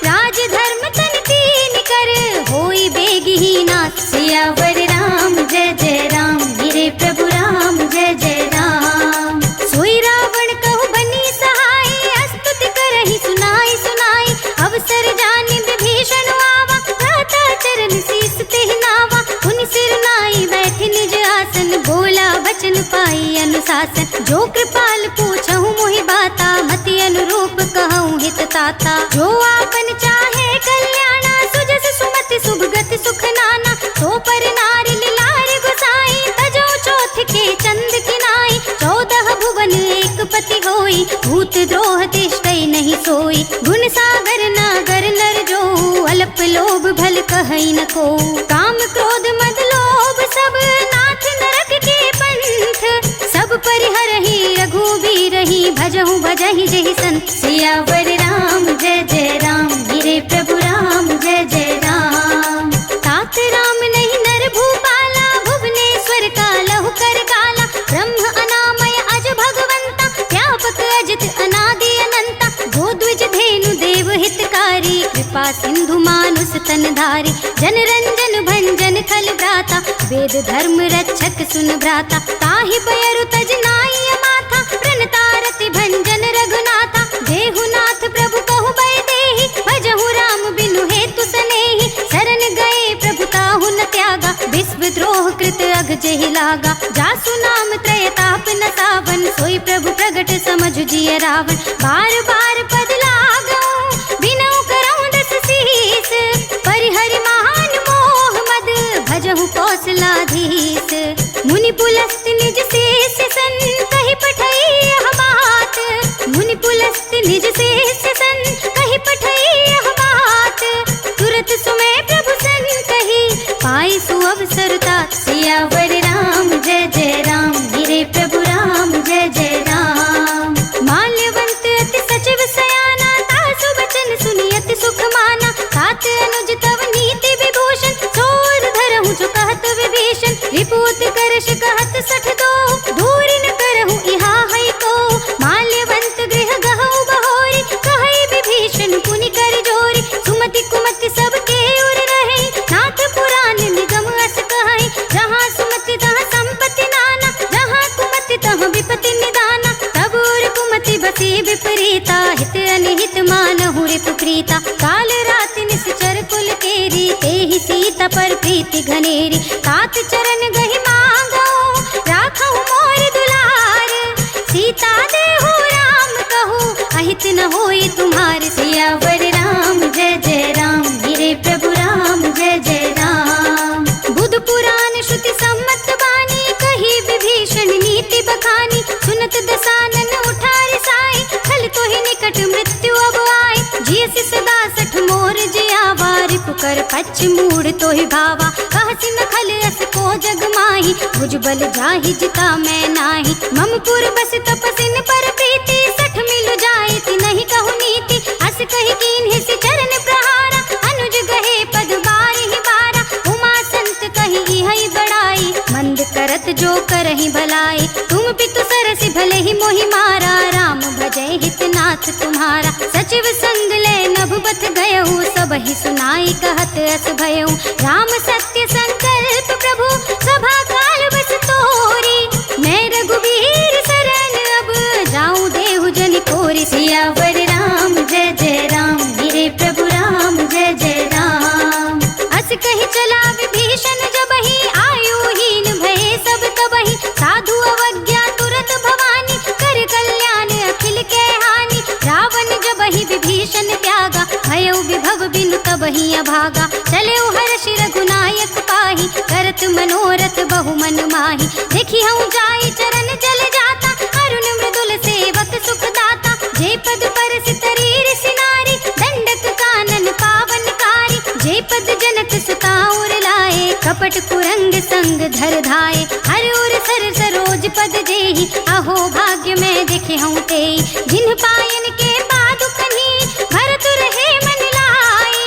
राज धर्म तन तीन कर, होई बेगही नाथ। सियावर राम जय जय राम, मेरे प्रभु राम जय जय राम। सोई रावण कहु बनी सहाय, स्तुति करहि सुनाई सुनाई। अवसर जानि विभीषण आवा, भ्राता चरण शीस तेहि नावा। पुनि सिर नाई बैठि निज आसन, बोला बचन पाई अनुशासन। जो कृपाल पूछहु मोहि बाता, मति अनुरूप कहूँ हित ताता। जो आपन चाहे कल्याणा, सुजस सुमति सुभगति सुख नाना। तो पर नारी लार गोसाई, तजो चौथ के चंद किनाई। 14 भुवन एक पति होई, भूत द्रोह तिष्ठै नहीं सोई। गुण सागर नागर नर जो, अल्प लोभ भल कहै न को। काम क्रोध मद लोभ सब, नाथ नरक के पंथ। सब परिहरहि रघुबीरहि, भजहु भजहि जेहि संत। सियावर राम जय जय राम, मेरे प्रभु राम जय जय राम। तात राम नहीं नर भूपाला, भुवनेश्वर कालहु कर काला। ब्रह्म अनामय अज भगवंता, व्यापक अजित अनादि अनंता। जो द्विज धेनु देव हितकारी, कृपा सिंधु मानुष तन धारी। जन रंजन भंजन खल भ्राता, वेद धर्म रक्षक सुन भ्राता। ताहि बयरु तज नाई माथा, प्रणतारति भंजन रघुनाथा। देहु नाथ प्रभु कहु बै देहि, भजहु राम बिनु हेतु सनेहि। शरण गए प्रभु ताहु न त्यागा, विश्व द्रोह कृत अघ जेहि लागा। जासु नाम त्रय ताप न सावन, सोई प्रभु प्रगट समझु जिय रावण। बार बार पद लागऊं, बिनऊ करऊं दस शीस। परिहरि महान मोह मद, भजहु कौशलाधीश। मुनि पुलस्त निज शेष सन, कहि पठई यह बात। मुनि पुलस्त निज शेष सन, कहि पठई यह बात। तुरत सुमय प्रभु सन कही, पाई सुअवसर तात। सियावर राम जय जय राम, मेरे प्रभु राम जय जय राम। माल्यवंत अति सचिव सयाना, तासु बचन सुनि अति सुख माना। तात अनुज तव नीति विभूषण, सोर धरहु जो कहत विभीषण। रिपुत करश कहत सठ दो, दूरि न करहु इहा है को। माल्यवंत गृह गहु बहोरी, कहै विभीषण पुनि कर जोरी। सुमति कुमति सबके उर रहे, नाथ पुराण निगम अस कहै। जहाँ सुमति तहाँ संपत्ति नाना, जहाँ कुमति तहाँ विपत्ति निदाना। तब उर कुमति बसे विपरीता, हित अनिहित मानहु रिपु प्रीता। काल रात निश्चर कुल केरी, तेहि सीता पर प्रीति घनेरी। तात चरण गहि मांगो, राखहु मोर दुलार। सीता देहु राम कहू, अहित न होई तुम्हार। सियावर राम जय जय राम, मेरे प्रभु राम जय जय राम। बुध पुराण श्रुति सम्मत बानी, कही विभीषण नीति बखानी। सुनत दसानन उठारि साई, खल तोहि निकट मृत्यु अब आए। जियसि सदा सठ मोर जियावा, रिपुकर पच्छ मूढ़ तोहि भावा। कहसि न खल अस को जग माही, भुजबल जाहि जिता मैं नाही। मम पुर बस तपसिन पर प्रीति, सठ मिलु जायति नहीं कहु नीति। अस कहि कीन्हि सि चरण प्रहारा, अनुज गहे पद बारिहि बारा। उमा संत कहि इहै बड़ाई, मंद करत जो करहि भलाई। तुम पितु सरसि भले ही मोहि मारा, राम भजै हितनाथ तुम्हारा। सचिव संग ले नभुबत गयहु, सबहि सुनाई कहत अस भयहु। राम सत्य संकल्प प्रभु, सभा काल बस तोरी। मैं रघुबीर शरण विभीषण त्यागा, भयउ विभव बिनु तबहि अभागा। चले हर्षि रघुनायक पाहि, करत मनोरथ बहु मन माहि। देखि हूँ जाई चरण जल जाता, अरुण मृदुल सेवक सुख दाता। जे पद परसि तरीर सिनारी, दंडक कानन पावनकारी। जे पद जनक सुता उर लाए, कपट कुरंग संग धर धाये। हर उर सर सरोज पद जेहि, अहो भाग्य में देखे हूँ तेई। जिन पायन के पादुकन्ही, भरत रहे मन लाए।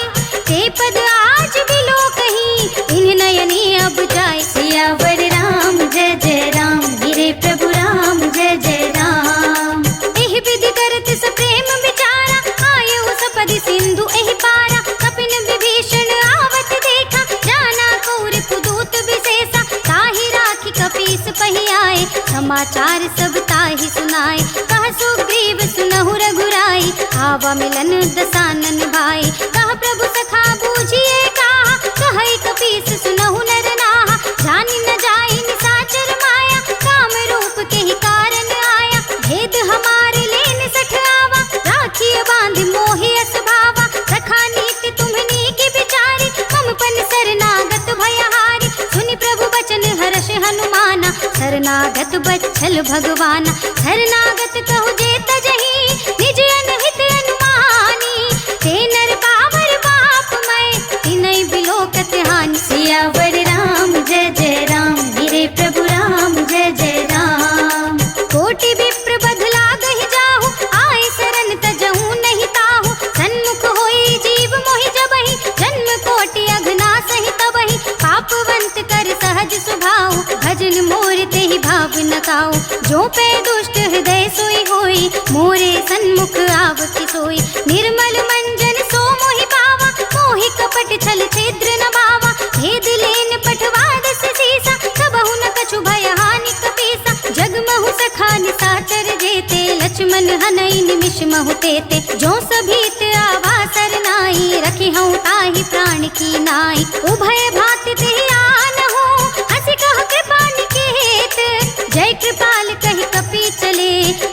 ते पद आज बिलो कहीं, इन नयनी अब जाए। सियावर राम जय जय राम, मेरे प्रभु राम जय जय राम। एहि विधि करत सप्रेम विचारा, आयु सपदि सिंधु एहि पारा। कपिन विभीषण आवत देखा, जाना कौर कुदूत विशेषा। ताहि राखी कपीस पहि आए, समाचार सब ताहि सुनाए। कह सुग्रीव सुनहु रघुराई, आवा मिलन दसानन भाई। कह प्रभु सखा बूझिए कहा, कहै कपीस सुनहु नर नाहा। जानि न जाई निसाचर माया, काम रूप के ही कारण आया। भेद हमारे लेन सठ आवा, राखिए बांध मोहि अस भावा। सखा नीति तुम्हनी की बिचारी, हम पन शरणागत भयहारी। सुनि प्रभु बचन हर्ष हनुमाना, शरणागत बच्छल भगवाना। शरणागत कहु जे तजहि, निज अनहित अनुमानी। ते नर पावर बाप मैं, तिनै बिलोकत हानि। सियावर राम जय जय राम, मेरे प्रभु राम जय जय राम। कोटि विप्र बधला गहि जाहु, आए शरण तजहु नहीं ताहु। सन्मुख होई जीव मोहि जबहि, जन्म कोटि अघना सहि तबहि। पापवंत कर सहज स्वभाव, भजन मोर तेहि भाव न काऊ। जो पे दुष्ट हृदय सोई होई, मोरे सन्मुख आवति सोई। निर्मल मंजन सो मोहि पावा, मोहि कपट छल छिद्र न बावा। भेद लेन पठवा दस सीसा, सबहु न कछु भय हानि कपीसा। जगमहु सखा निसाचर जेते, लक्ष्मण हनई निमिष महु तेते। जो सभीत आवा सरनाई, रखी हूँ ताहि प्राण की नाई। उभय भात तेहि आनहु, हंसि कह कृपा निकेत। जय कृपाल कहि कपि चले,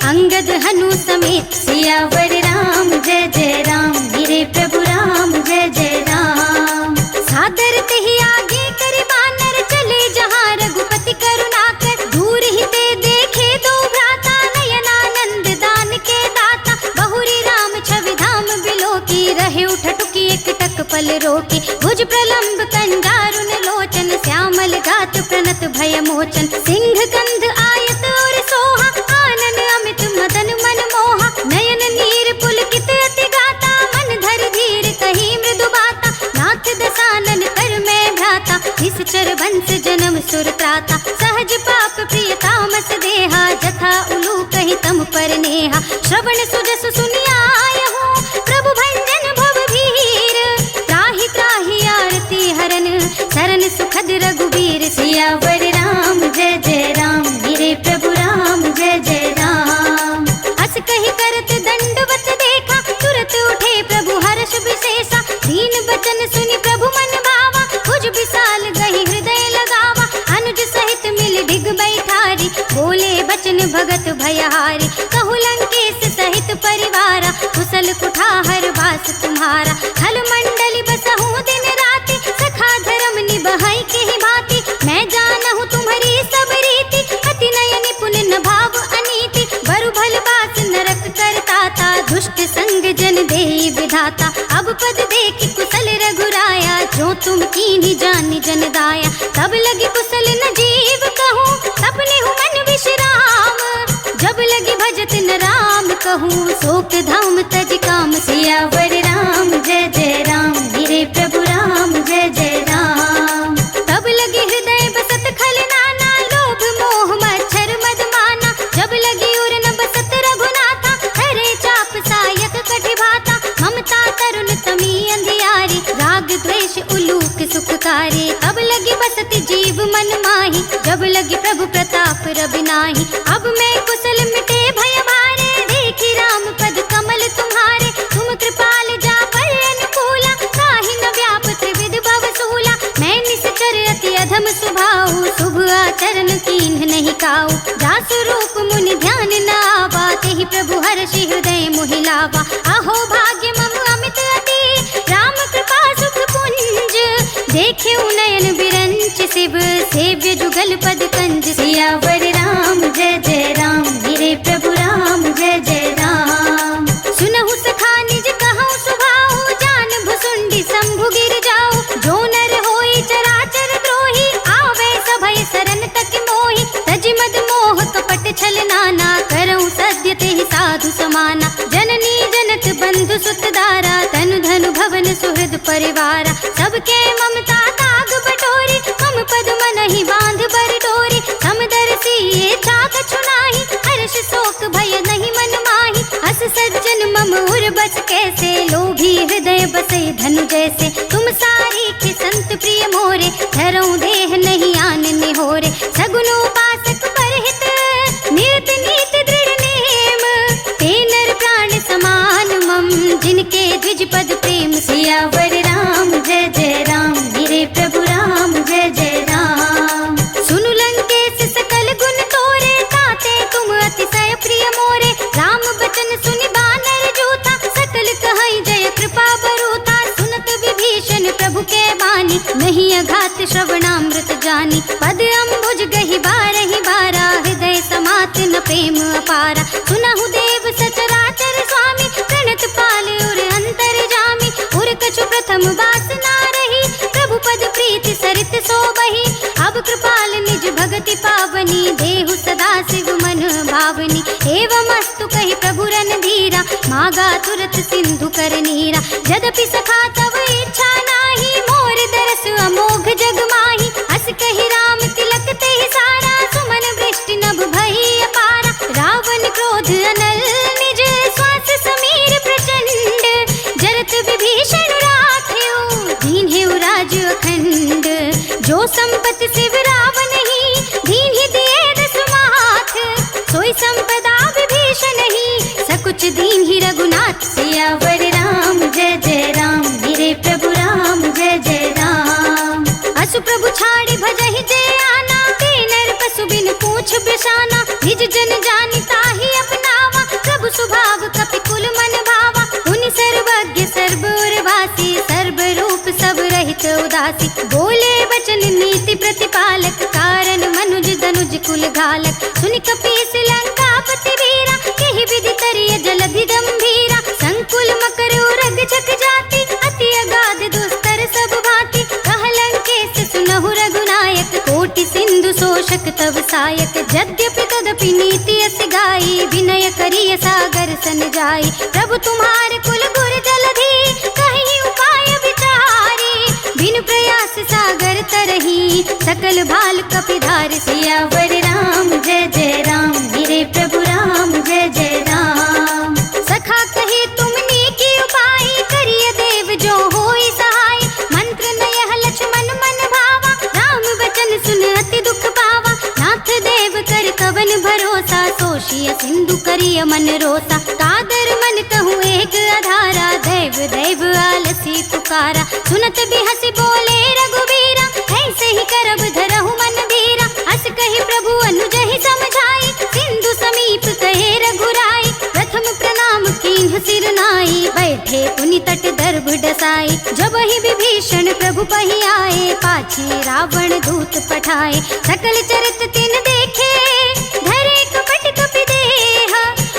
अंगद हनु समेत। सियावर राम जय जय राम, मेरे प्रभु राम जय जय राम। सादर तेहि आगे करि बानर, चले जहाँ रघुपति करुणाकर। दूर ही ते देखे दो भ्राता, नयनानंद दान के दाता। बहुरी राम छवि धाम बिलोकी, रहे उठटुकी एकटक पल रोकी। भुज प्रलंब कंजारुन लोचन, श्यामल गात प्रणत भय मोचन। सिंह कंध आयत और सोहा, आनन अमित मदन मन मोहा। नयन नीर पुलकित अति गाता, मन धर धीर कही मृदु बाता। नाथ दसानन कर मैं भ्राता, निश्चर वंश जन्म सुर त्राता। सहज पाप प्रिय तामस देहा, जथा उलू कहि तम पर नेहा। श्रवण सुजस सुनियायहु, प्रभु भंजन भव भीर। त्राहि त्राहि आरती हरन, शरण सुखद रघुबीर। सियावर राम जय जय राम, मेरे प्रभु राम जय जय राम। अस कहि करत दंडवत देखा, तुरत उठे प्रभु हर्ष विशेषा। दीन बचन सुनि प्रभु मन भावा, भुज विशाल गहि हृदय लगावा। अनुज सहित मिल डिग बैठारी, बोले बचन भगत भयहारी। कहु लंकेश सहित परिवारा, कुशल कुठार वास तुम्हारा। खल मंडली बसहु दिन राति, सखा धर्म निबहै केहि भांति। मैं जानहु तुम्हारी सब रीति, अति नय निपुण न भाव अनीति। बरु भल बास नरक करताता, दुष्ट संग जन देहि विधाता। अब पद देखि कुशल रघुराया, जो तुम कीन्ही जानि जन दाया। तब लगी कुशल न जीव कहूँ, सपने हूँ मन विश्राम। जब लगी भजत न राम कहूँ, शोक धाम तज काम। सियावर राम जय जय राम, मेरे प्रभु राम जय जय राम। तब लगी हृदय बसत खल नाना, लोभ मोह मच्छर मद माना। जब लगी उर न बसत रघुनाथा, हरे चाप सायक कटि भाता। ममता तरुण तमी अंधियारी, राग द्वेष उलूक सुखकारी। तब लगी बसत जीव मन माही, जब लगी प्रभु प्रताप रवि नाही। अब मैं कुशल मिटे भय भारे, देखी राम पद कमल तुम्हारे। तुम कृपाल जा पर अनुकूला, काहि न व्याप त्रिविध भव सूला। मैं निश्चर अति अधम स्वभाव, शुभ आचरण कीन्ह नहीं काऊ। जासु रूप मुनि ध्यान न आवा, तेहि प्रभु हर्षि हृदय मोहि लावा। अहो भाग्य मम सकल पद कंज। सियावर राम जय जय राम, मेरे प्रभु राम जय जय राम। सुनहु सखा निज कहऊँ सुभाऊ, जान भुसुंडी शंभु गिर जाऊ। जो नर होई चराचर द्रोही, आवे सभय सरन तक मोहि। तज मद मोह कपट छल नाना, करऊँ सद्य तेहि साधु समाना। जननी जनक बंधु सुत दारा, तनु धनु भवन सुहृद परिवारा। सबके ममता ताग बटोरी, मम पद मनहि बांध बर डोरी। समदर्शी ये चाक छुनाहि, हर्ष शोक भय नहीं मन माहि। हस सज्जन मम उर बस कैसे, लोभी हृदय बसे धनु जैसे। तुम सारी के संत प्रिय मोरे, धरऊँ देह नहीं आन निहोरे। सगुन उपासक परहित, नियत नीति दृढ़ नेम। ते नर प्राण समान मम, जिनके द्विज पद प्रेम। सियावर राम जय जय राम, मेरे प्रभु राम जय जय राम। सुनु लंकेश सकल गुण तोरे, ताते तुम अतिशय प्रिय मोरे। राम बचन सुनि बानर जूथा, सकल कहई जय कृपा बरूथा। सुनत विभीषण प्रभु के बानी, नहीं अघात श्रवणामृत जानी। पद अम्बुज गहि बारहि बारा, हृदय समात न प्रेम अपारा। सुनहु देव सचराचर स्वामी, प्रणत पाल उर अंतर जामी। उर कछु प्रथम वासना रही, प्रभु पद प्रीति सरित सोबहि। अब कृपाल निज भगति पावनी, देहु सदा शिव मन भावनी। एवं अस्तु कहि प्रभु रणधीरा, मागा तुरत सिंधु कर नीरा। यद्यपि सखा तव इच्छा नाही, मोर दरस अमोघ जग माही। हस कहि राम तिलक तेहि सारा, सुमन वृष्टि नभ भई अपारा। रावण क्रोध अनल निज, श्वास समीर प्रचंड। जरत विभीषण राख्यो, दीन्हिउ राज अखंड। जो संपत्ति शिव रावण ही, दीन्हि दिए दस माथ। सोई संपदा विभीषण ही, सकुच दीन्हि रघुनाथ। सियावर राम जय जय राम, मेरे प्रभु राम जय जय राम। असु प्रभु छाड़ी भजहि जय आना, ते नर पशु बिन पूछ बिसाना। निज जन जानि ताहि अपनावा, प्रभु स्वभाव कपि कुल मन भावा। मुनि सर्वज्ञ सर्व उर्वासी, सर्व रूप सब रहित उदासी। बोले वचन नीति प्रतिपालक, कारण मनुज दनुज कुल घालक। सुनि कपीस लंकापति वीरा, केहि विधि करिय जलधि गंभीरा। संकुल मकर उरग झक जाति, अति अगाध दुस्तर सब भांति। कह लंकेश सुनहु रघुनायक, कोटि सिंधु शोषक तव सायक। यद्यपि तदपि नीति अस गाई, विनय करिय सागर सन जाई। प्रभु तुम्हारे कुल गुर जलधि, कहीं उपाय विचारी। बिन प्रयास सागर तरही, सकल भाल कपिधार। सियावर राम जय जय राम, मेरे प्रभु राम जय जय राम। सखा कही तुमने की उपाय, करिय देव जो होई सहाय। मंत्र नयह लक्ष्मण मन भावा, राम वचन सुन अति दुख पावा। नाथ देव कर कवन भरोसा, सोषिय सिंधु करिय मन रोसा। कादर मन कहूँ एक आधारा, दैव दैव आलसी पुकारा। सुनत बिहसि बोले रघुवीरा, ऐसे ही करब धरहु मन धीरा। हस कहि प्रभु अनुज ही समझाई, सिंधु समीप कहे रघुराई। प्रथम प्रणाम कीन्ह सिर नाई, बैठे पुनि तट दर्भ डसाई। जब ही विभीषण प्रभु पहि आए, पाछे रावण दूत पठाए। सकल चरित तिन देखे, धरे कपट कपि देह।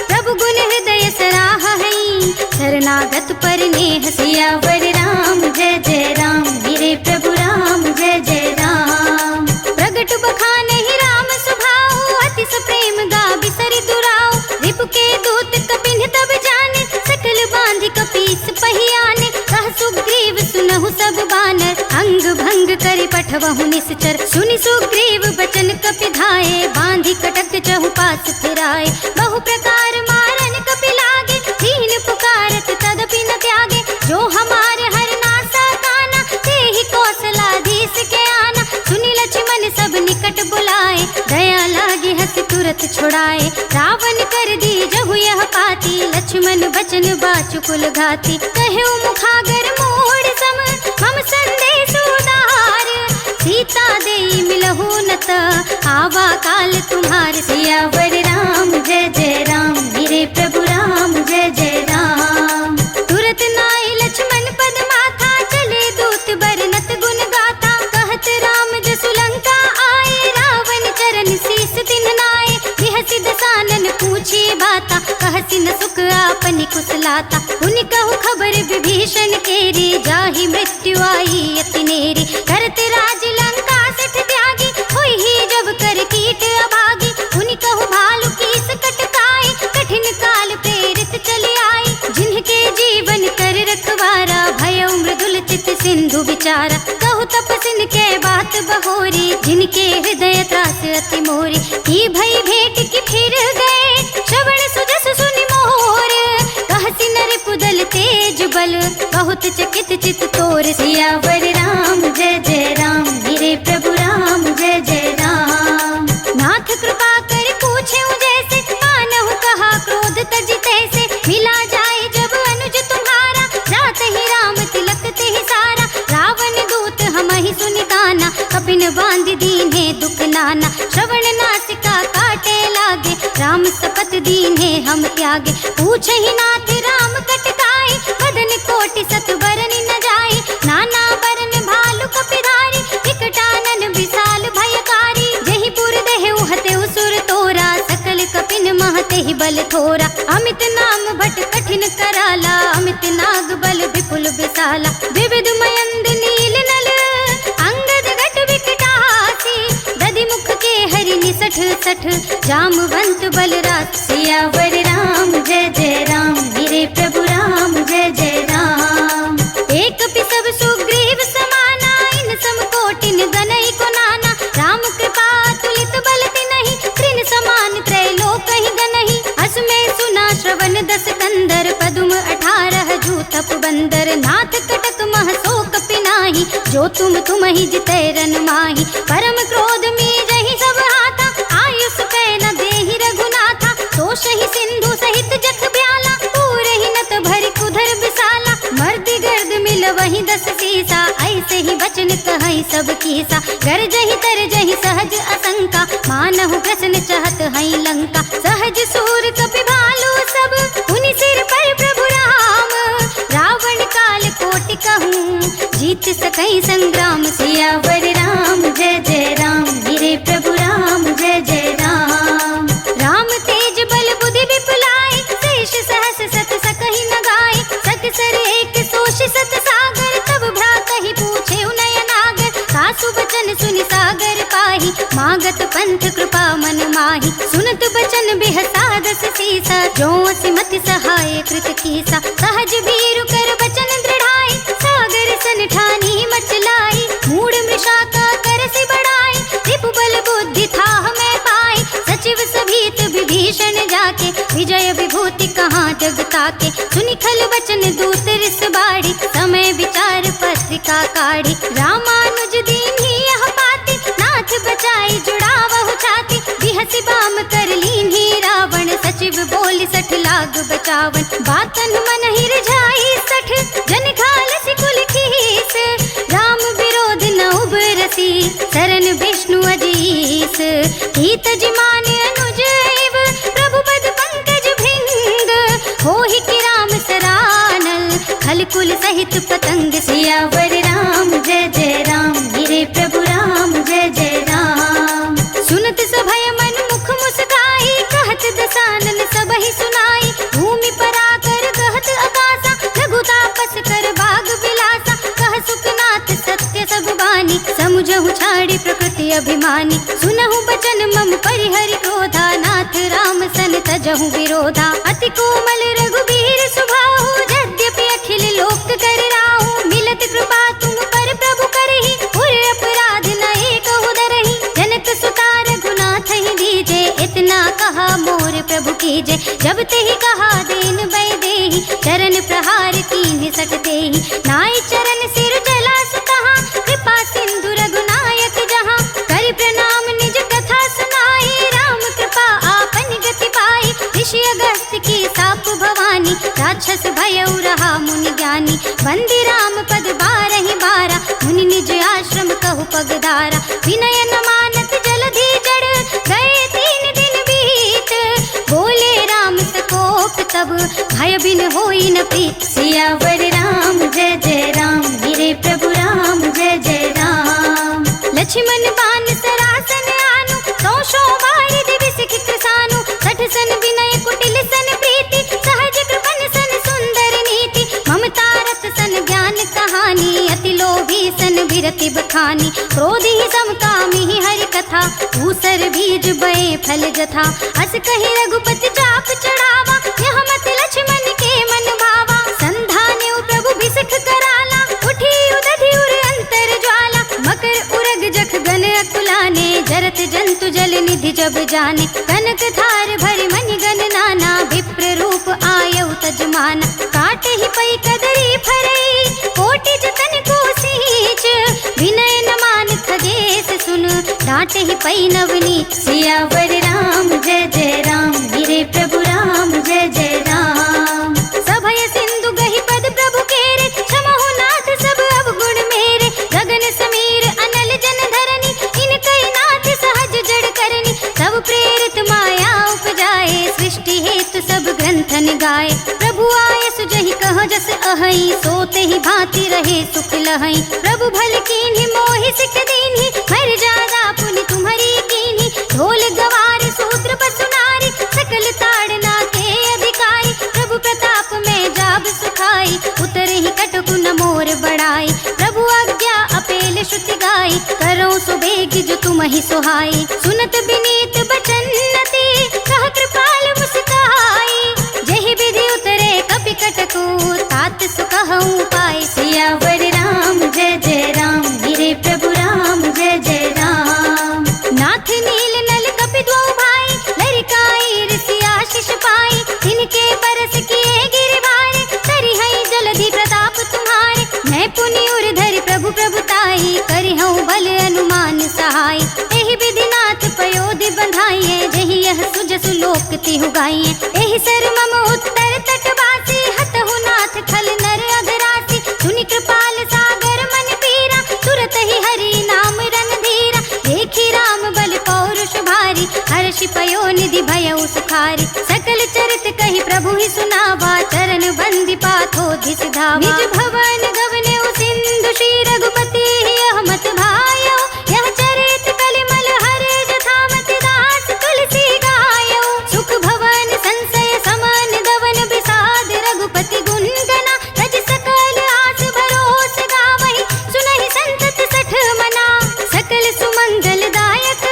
प्रभु गुण हृदय सराहहि, शरणागत पर नेह। सियावर राम जय जय राम, मेरे प्रभु राम जय जय राम। प्रगट बखानहि राम स्वभाव, अतिस प्रेम गाबि सरि दुराऊ। रिपु के दूत कपिन्ह तब जाने, सकल बांधि कपीस पहि आने। कह सुग्रीव सुनहु सब बानर, अंग भंग करि पठवहु निश्चर। सुनि सुग्रीव बचन कपि धाये, बांधि कटक चहुपास फिराए। बहु प्रकार मारन कपि लागे, दीन पुकारत तदपि न त्यागे। जो हमारे हर नासा काना, तेहि कौशलाधीश के आना। सुनि लक्ष्मण सब निकट बुलाए, दया लागे हस तुरत छुड़ाए। रावण कर दी जहु यह पाती, लक्ष्मण बचन बाचु कुल घाती। कहे मुखागर मोड़ सम, मम संदेश उदार। सीता दे मिलहु नत, आवा काल तुम्हार। सियावर राम जय जय राम, मेरे प्रभु राम जय जय राम। तुरत नाई लक्ष्मण पद माथा, चले दूत बरनत गुण गाथा। कहत राम जसु लंका आए, रावण जाता। पुनि कहु खबर विभीषण केरी, जाहि मृत्यु आई अति नेरी। करत राज लंका सिठ त्यागी, होई ही जब कर कीट अभागी। पुनि कहु भालु कीस कटकाई, कठिन काल प्रेरित चली आई। जिनके जीवन कर रखवारा, भयउ मृदुल चित सिंधु विचारा। कहु तपसिन के बात बहोरी, जिनके हृदय त्रास अति मोरी। की भई भेंट की फिर गए, श्रवण सुजस सुनि मोर। कहसि नर कुदल तेज बल, बहुत चकित चित तोर। सियावर राम जय जय राम, मेरे प्रभु राम जय जय राम। नाथ कृपा कर पूछे जैसे, मानहु कहा क्रोध तज तैसे। मिला जाए जब अनुज तुम्हारा, जात ही राम तिलक ते ही सारा। रावण दूत हमहि सुनि काना, कपिन बांध दीन्हे दुख नाना। श्रवण नासिका काटे लागे, राम सपत दीन्हे हम त्यागे। पूछहि नाथ राम कटकाई, बदन कोटि सत बरन न जाई। नाना बरन भालु कपिधारी, विकटानन विशाल भयकारी। जहि पुर देहु हतेउ सुर तोरा, सकल कपिन महते ही बल थोरा। अमित नाम भट कठिन कराला, अमित नाग बल विपुल विशाला। विविध मयंद नील नल, अंगद घट विकटासी। दधि मुख के हरि निसठ सठ, जामवंत बलराज। सियावर राम जय जय राम, मेरे प्रभु राम जय जय राम। एक पिसव सुग्रीव समाना, इन सम कोटिन गनई को नाना। राम कृपा तुलित बल तिनहि, त्रिन समान त्रैलोक ही गनहि। अस में सुना श्रवण दस कंदर, पदुम 18 जूतप बंदर। नाथ कटक मह सो कपिनाहि, जो तुम ही जितै रन माहि। परम क्रोध में जहि सब हाथा, आयुष कै न देहि रघुनाथा। तोषहि सिंधु सहित जख ब्याला, पूरहि नत भरि कुधर विशाला। मर्दि गर्द मिल वही 10 सीसा, ऐसे ही वचन कहै सब कीसा। गरजहि तरजहि सहज असंका, मानहु प्रश्न चहत हई लंका। सहज सूर कपि भालु सब, उनि सिर पर प्रभु राम। रावण काल कोटि कहूँ, जीत सकई संग्राम। सियावर राम जय जय राम, मेरे प्रभु राम जय जय राम। राम तेज बल बुद्धि विपुलाई, शेष सहस सत सकहि न गाय। सत सर एक सोष सत सागर, तब भ्रातहि पूछे नयन आगर। सासु बचन सुनि सागर पाहि, मागत पंथ कृपा मन माहि। सुनत बचन बिहसा 10 सीसा, जो सिमति सहाय कृत कीसा। सहज वीरु कर बचन दृढ़ाई, सागर सन ठानी मचलाई। मूढ़ मृषा का करसि बढ़ाई, रिपु बल बुद्धि थाह में पाई। सचिव सभीत विभीषण जाके, विजय विभूति कहाँ जग ताके। सुनि खल बचन दूत रिस बाड़ी, समय विचार पत्रिका काढ़ी। रामानुज दीन्ही यह पाती, नाथ बचाई जुड़ावहु छाती। बिहसि बाम कर लीन्ही रावण, सचिव बोल 60 लाग बचावन। बातन मन ही रिझाई 60, जन खालसि कुल कीस। राम विरोध न उबरसी, शरण विष्णु अजीस। हीत जिमान अनुज एव, प्रभु पद पंकज भृंग। होहि कि राम सरानल, खल कुल सहित पतंग। सियावर राम जय जय राम, मेरे प्रभु राम जय जय राम। सुनत सभय मन मुख मुस्काई, कहत दसानन सबहि सुनाई। भूमि पर आकर कहत आकाशा, लघु तापस कर बाग बिलासा। कह सुखनाथ सत्य सब बानी, समुझहु छाड़ी प्रकृति अभिमानी। सुनहु बचन मम परिहरि क्रोधा, नाथ राम सन तजहु विरोधा। अति कोमल रघुबीर सुभाहु, यद्यपि अखिल लोक कर राहु। मिलत कृपा तुम पर प्रभु करहि, उर अपराध न एकहु धरहि। जनक सुता रघुनाथ ही दीजे, इतना कहा मोर प्रभु कीजे। जब ते ही कहा देन बै देहि, चरण प्रहार कीन्ह सट देहि। नाई चरण सिर जला सुतहा, कृपा सिंधु रघुनायक जहाँ। करि प्रणाम निज कथा सुनाई, राम कृपा आपन गति पाई। ऋषि अगस्त्य की साप भवानी, राक्षस भयउ रहा मुनि ज्ञानी। वंदि राम पद 12 बारा, मुनि निज आश्रम कहु पगधारा। विनय न मानत जलधि जड़, गए 3 दिन बीत। बोले राम सकोप तब, भय बिन होई न प्रीत। सियावर राम जय जय राम, मेरे प्रभु राम जय जय राम। लक्ष्मण बान सरासन आनु, 100 शोभारि दिवि सिख कृसानु। 60 सन विनय कुटिल सन प्रीति, सहज कृपन सन सुंदर सन ज्ञान कहानी, अति लोभी सन विरति बखानी। क्रोधी समकामी हरि कथा, ऊसर बीज बए फल जथा। अस कहि रघुपति चाप चढ़ावा, यह मत लक्ष्मण के मन भावा। संधान्यु प्रभु बिसख कराला, उठी उदधि उर अंतर ज्वाला। मकर उरग जख गन अकुलाने, जरत जंतु जल निधि जब जाने। कनक धार भरि मनि गन नाना, विप्र रूप आयउ तजमाना। काट ही पई कदरी फरई, कोटि जतन को सींच। विनय न मान खगेश सुन, डांट ही पई नवनीत। सियावर राम जय जय राम, मेरे प्रभु राम जय जय राम। सभय सिंधु गहि पद प्रभु केरे, क्षमहु नाथ सब अवगुण मेरे। गगन समीर अनल जन धरनी, इनकई नाथ सहज जड़ करनी। सब प्रेरित माया उपजाए, सृष्टि हेतु सब ग्रंथन गाए। प्रभु आए सुजहि कह जस अहई, सोते ही भांति रहे सुख लहई। प्रभु भल कीन्ही मोहि सिख दीन्ही, मर जादा पुनि तुम्हरी कीन्ही। ढोल गवार सूत्र पसु नारी, सकल ताड़ना के अधिकारी। प्रभु प्रताप में जाब सुखाई, उतरे ही कटकु न मोर बड़ाई। प्रभु आज्ञा अपेल श्रुति गाई, करो सुबेग जो तुमहि सुहाई। सुनत बिनीत बचन नति, कह कृपाल मुस्काई। जहि विधि उतरे कपि कटकु, तात सुकहउँ पाई। सियावर राम जय जय राम, मेरे प्रभु राम जय जय राम। नाथ नील नल कपि द्वौ भाई, लरिकाई ऋषि आशीष पाई। तिनके बरस किए गिरवारे, करिहई जलधि प्रताप तुम्हारे। मैं पुनि उरधरि प्रभु प्रभुताई, करिहउँ बल अनुमान सहाय। एहि विधि नाथ पयोधि बंधाइए, जहि यह सुजसु लोक तिहु गाइए। एहि सर मम उत्तर तटवासी, हतहु नाथ खल नर अधरासी। सुनि कृपाल सागर मन पीरा, तुरत ही हरि नाम रणधीरा। देखी राम बल पौरुष भारी, हर्षि पयो निधि भयउ सुखारी। सकल चरित कहि प्रभु ही सुनावा, चरण बंदी पाथोधि सिधावा। निज भवन गवने सिंधु श्री रघुपति, यह मत भायो। यह चरित कलिमल हरे, जथामति दास तुलसी गायो। सुख भवन संशय समन दवन, विषाद रघुपति गुण गना। रज सकल आस भरोस गावहि, सुनहि संतत सठ मना। सकल सुमंगल दायक,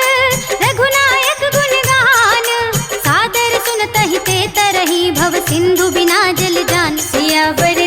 रघुनायक गुण गान। सादर सुनतहि ते तरहि, भव सिंधु बिना जल जान। सियावर